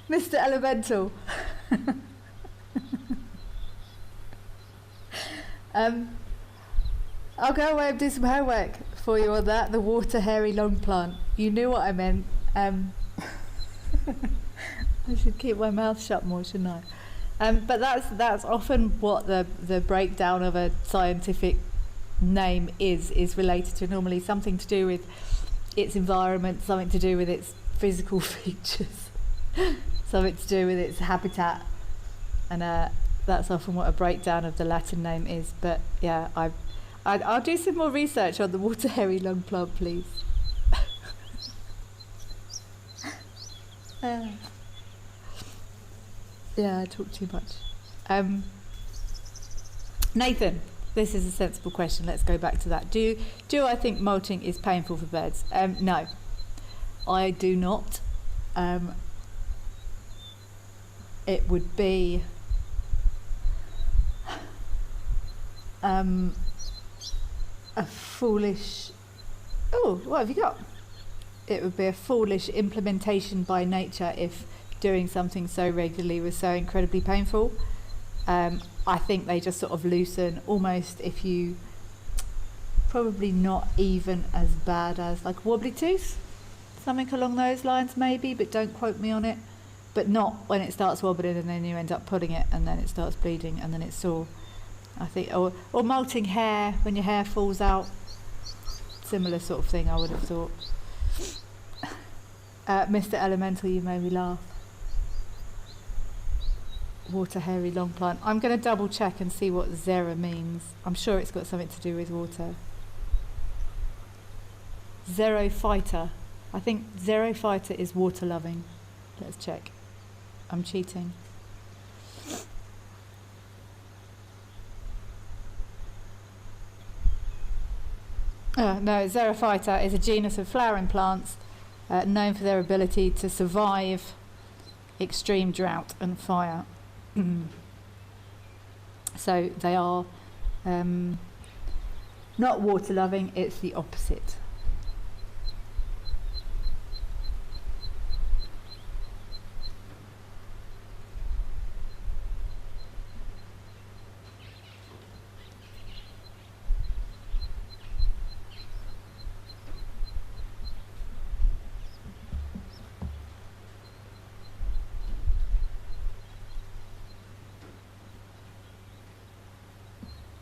Mr. Elemental. I'll go away and do some homework for you on that, the water hairy long plant. You knew what I meant. I should keep my mouth shut more, shouldn't I? But that's often what the breakdown of a scientific name is related to. Normally something to do with its environment, something to do with its physical features. Something to do with its habitat, and that's often what a breakdown of the Latin name is. But yeah, I'll do some more research on the water hairy long plant, please. Yeah, I talk too much. Nathan, this is a sensible question. Let's go back to that. Do I think molting is painful for birds? No, I do not. It would be a foolish... Oh, what have you got? It would be a foolish implementation by nature if doing something so regularly was so incredibly painful. I think they just sort of loosen, almost if you... Probably not even as bad as like wobbly tooth. Something along those lines maybe, but don't quote me on it. But not when it starts wobbling and then you end up pulling it and then it starts bleeding and then it's sore. I think, or molting hair when your hair falls out. Similar sort of thing, I would have thought. Mr. Elemental, you made me laugh. Water hairy long plant. I'm going to double check and see what Zera means. I'm sure it's got something to do with water. Xerophyta. I think Xerophyta is water loving. Let's check. I'm cheating. No, Xerophyta is a genus of flowering plants known for their ability to survive extreme drought and fire. So they are not water loving, it's the opposite.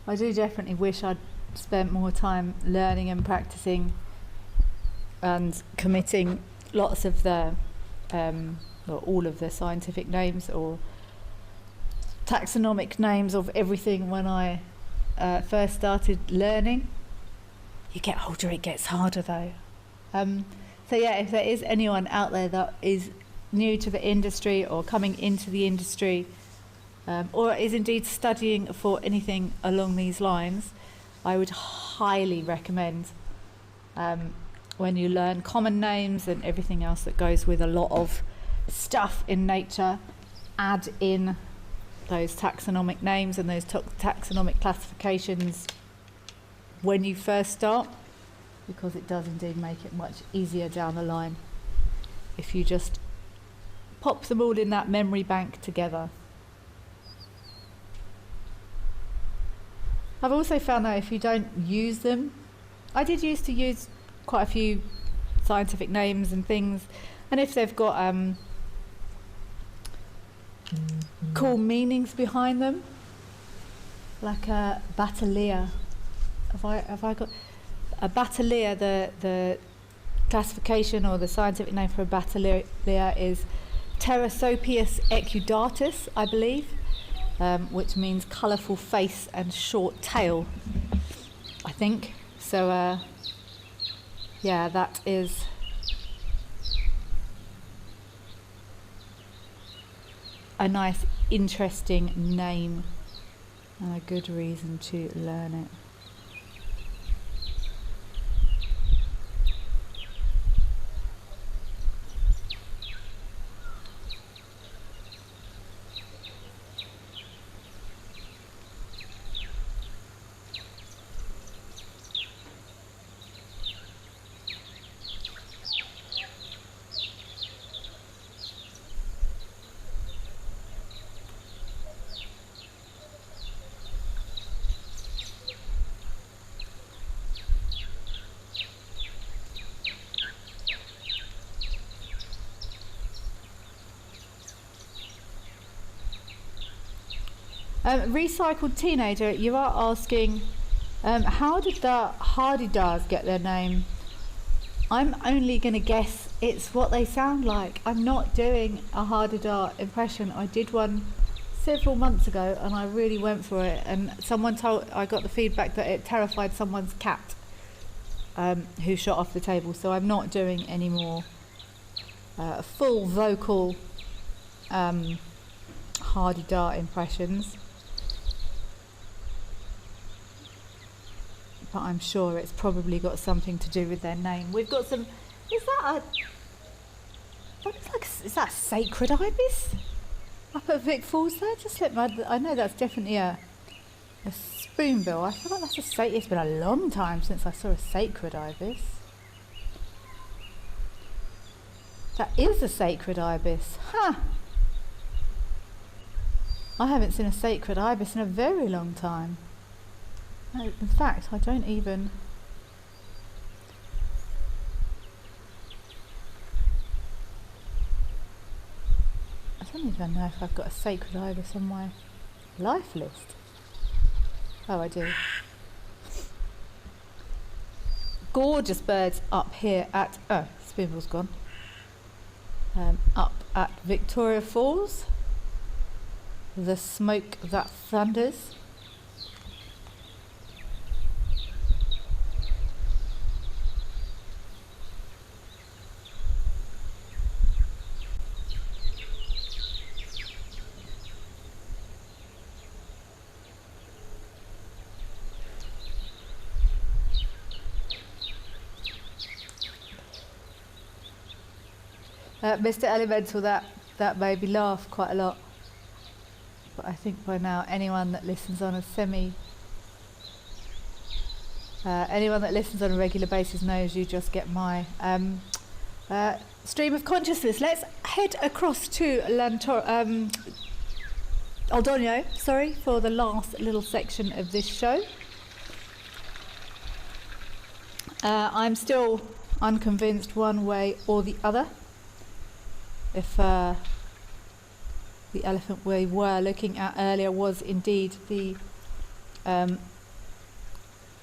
I do definitely wish I'd spent more time learning and practicing and committing lots of the, or all of the scientific names or taxonomic names of everything when I first started learning. You get older, it gets harder though. So yeah, if there is anyone out there that is new to the industry or coming into the industry, or is indeed studying for anything along these lines, I would highly recommend when you learn common names and everything else that goes with a lot of stuff in nature, add in those taxonomic names and those taxonomic classifications when you first start, because it does indeed make it much easier down the line if you just pop them all in that memory bank together. I've also found that if you don't use them, I did used to use quite a few scientific names and things, and if they've got cool meanings behind them, like a battalier. Have I got a battalier? The classification or the scientific name for a battalier is Pterosopius ecudatus, I believe. Which means colourful face and short tail, I think. So, yeah, that is a nice, interesting name and a good reason to learn it. Recycled teenager, you are asking, how did the Hardidars get their name? I'm only going to guess it's what they sound like. I'm not doing a Hardidar impression. I did one several months ago and I really went for it, and I got the feedback that it terrified someone's cat who shot off the table, so I'm not doing any more full vocal Hardidar impressions. But I'm sure it's probably got something to do with their name. We've got some. Is that a sacred ibis up at Vic Falls there? Just slipped my. I know that's definitely a spoonbill. I feel like that's it's been a long time since I saw a sacred ibis. That is a sacred ibis, huh? I haven't seen a sacred ibis in a very long time. No, in fact, I don't even. I don't even know if I've got a sacred ibis on my life list. Oh, I do. Gorgeous birds up here at. Oh, spoonbill's gone. up at Victoria Falls, the smoke that thunders. Mr. Elemental, that made me laugh quite a lot. But I think by now anyone that listens on a regular basis knows you just get my stream of consciousness. Let's head across to Aldonio, for the last little section of this show. I'm still unconvinced one way or the other if the elephant we were looking at earlier was indeed the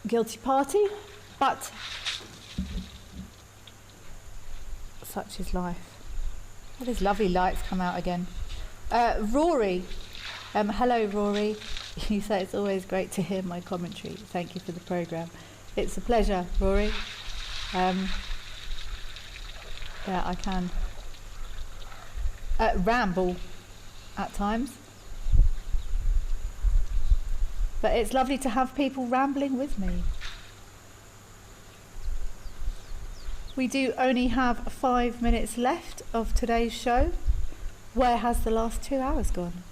guilty party, but such is life. All these lovely lights come out again. Rory, hello Rory. You say it's always great to hear my commentary. Thank you for the programme. It's a pleasure, Rory. Yeah, I can ramble at times, but it's lovely to have people rambling with me. We do only have 5 minutes left of today's show. Where has the last 2 hours gone?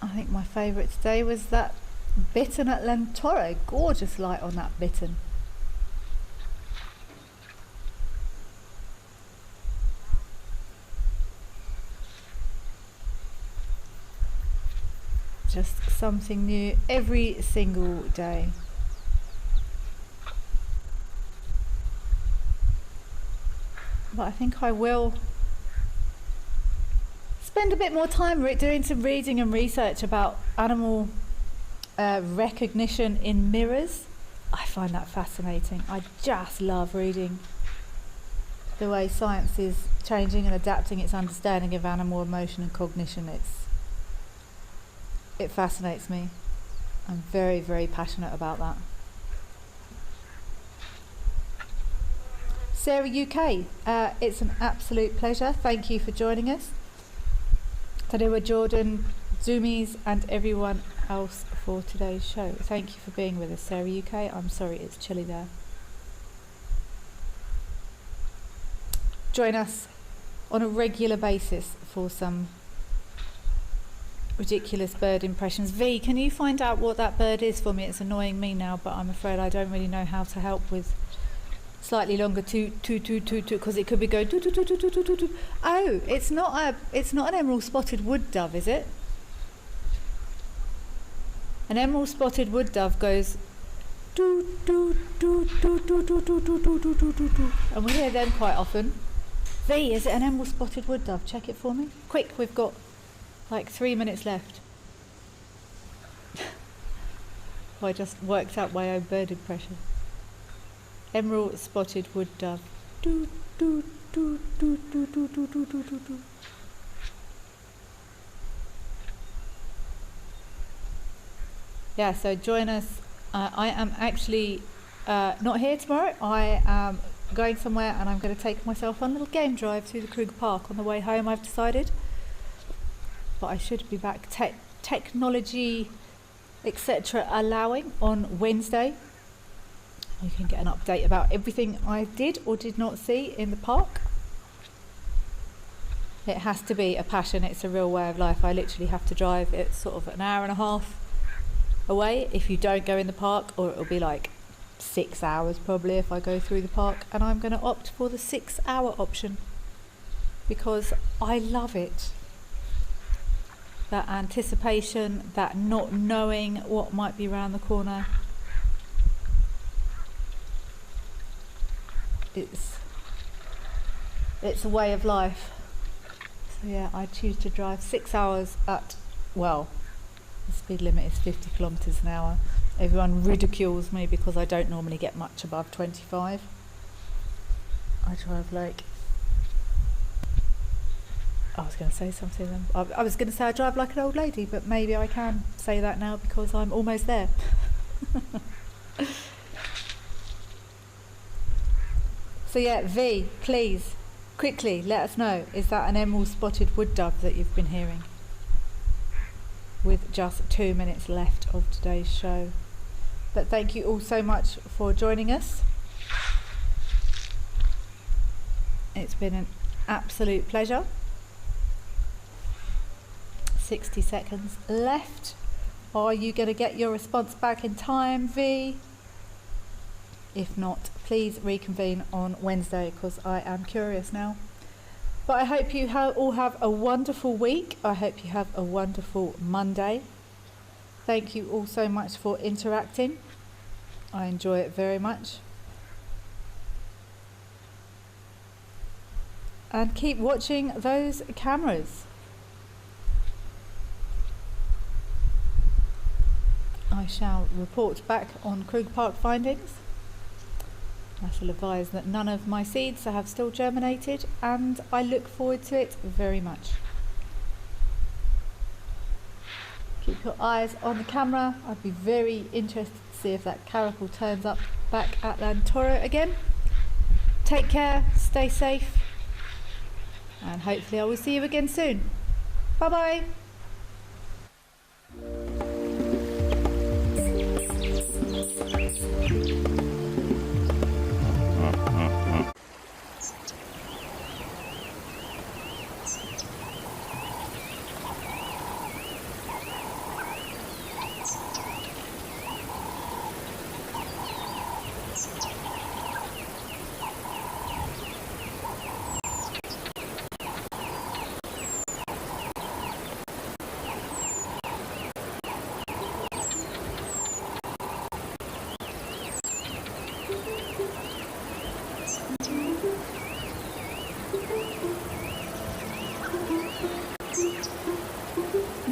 I think my favourite today was that bittern at Lentoro. Gorgeous light on that bittern. Just something new every single day. But I think I will spend a bit more time doing some reading and research about animal recognition in mirrors. I find that fascinating. I just love reading the way science is changing and adapting its understanding of animal emotion and cognition. It fascinates me. I'm very, very passionate about that. Sarah UK, it's an absolute pleasure. Thank you for joining us. Tadewa, Jordan, Zoomies and everyone else for today's show. Thank you for being with us, Sarah UK. I'm sorry it's chilly there. Join us on a regular basis for some ridiculous bird impressions. V, can you find out what that bird is for me? It's annoying me now, but I'm afraid I don't really know how to help with slightly longer toot because it could be going toot toot toot toot toot toot. Oh, it's not an emerald spotted wood dove, is it? An emerald spotted wood dove goes toot toot toot toot toot toot toot toot toot toot toot, and we hear them quite often. V, is it an emerald spotted wood dove? Check it for me. Quick, we've got like 3 minutes left. I just worked out my own bird impression. Emerald spotted wood dove. Doo, doo, doo, doo, doo, doo, doo, doo, doo, doo, doo. Yeah, so join us. I am actually not here tomorrow. I am going somewhere and I'm going to take myself on a little game drive through the Kruger Park on the way home, I've decided. But I should be back, technology, etc. allowing, on Wednesday. You can get an update about everything I did or did not see in the park. It has to be a passion, it's a real way of life. I literally have to drive, it's sort of an hour and a half away if you don't go in the park, or it'll be like 6 hours probably if I go through the park, and I'm going to opt for the 6 hour option because I love it. That anticipation, that not knowing what might be around the corner. It's a way of life. So yeah, I choose to drive 6 hours at, well, the speed limit is 50 kilometres an hour. Everyone ridicules me because I don't normally get much above 25. I drive like... I was going to say something then. I was going to say I drive like an old lady, but maybe I can say that now because I'm almost there. So yeah, V, please, quickly let us know, is that an emerald spotted wood dove that you've been hearing? With just 2 minutes left of today's show. But thank you all so much for joining us. It's been an absolute pleasure. 60 seconds left. Are you going to get your response back in time, V? If not, please reconvene on Wednesday because I am curious now. But I hope you all have a wonderful week. I hope you have a wonderful Monday. Thank you all so much for interacting. I enjoy it very much. And keep watching those cameras. I shall report back on Krug Park findings. I shall advise that none of my seeds have still germinated, and I look forward to it very much. Keep your eyes on the camera. I'd be very interested to see if that caracal turns up back at Lantoro again. Take care, stay safe, and hopefully I will see you again soon. Bye bye.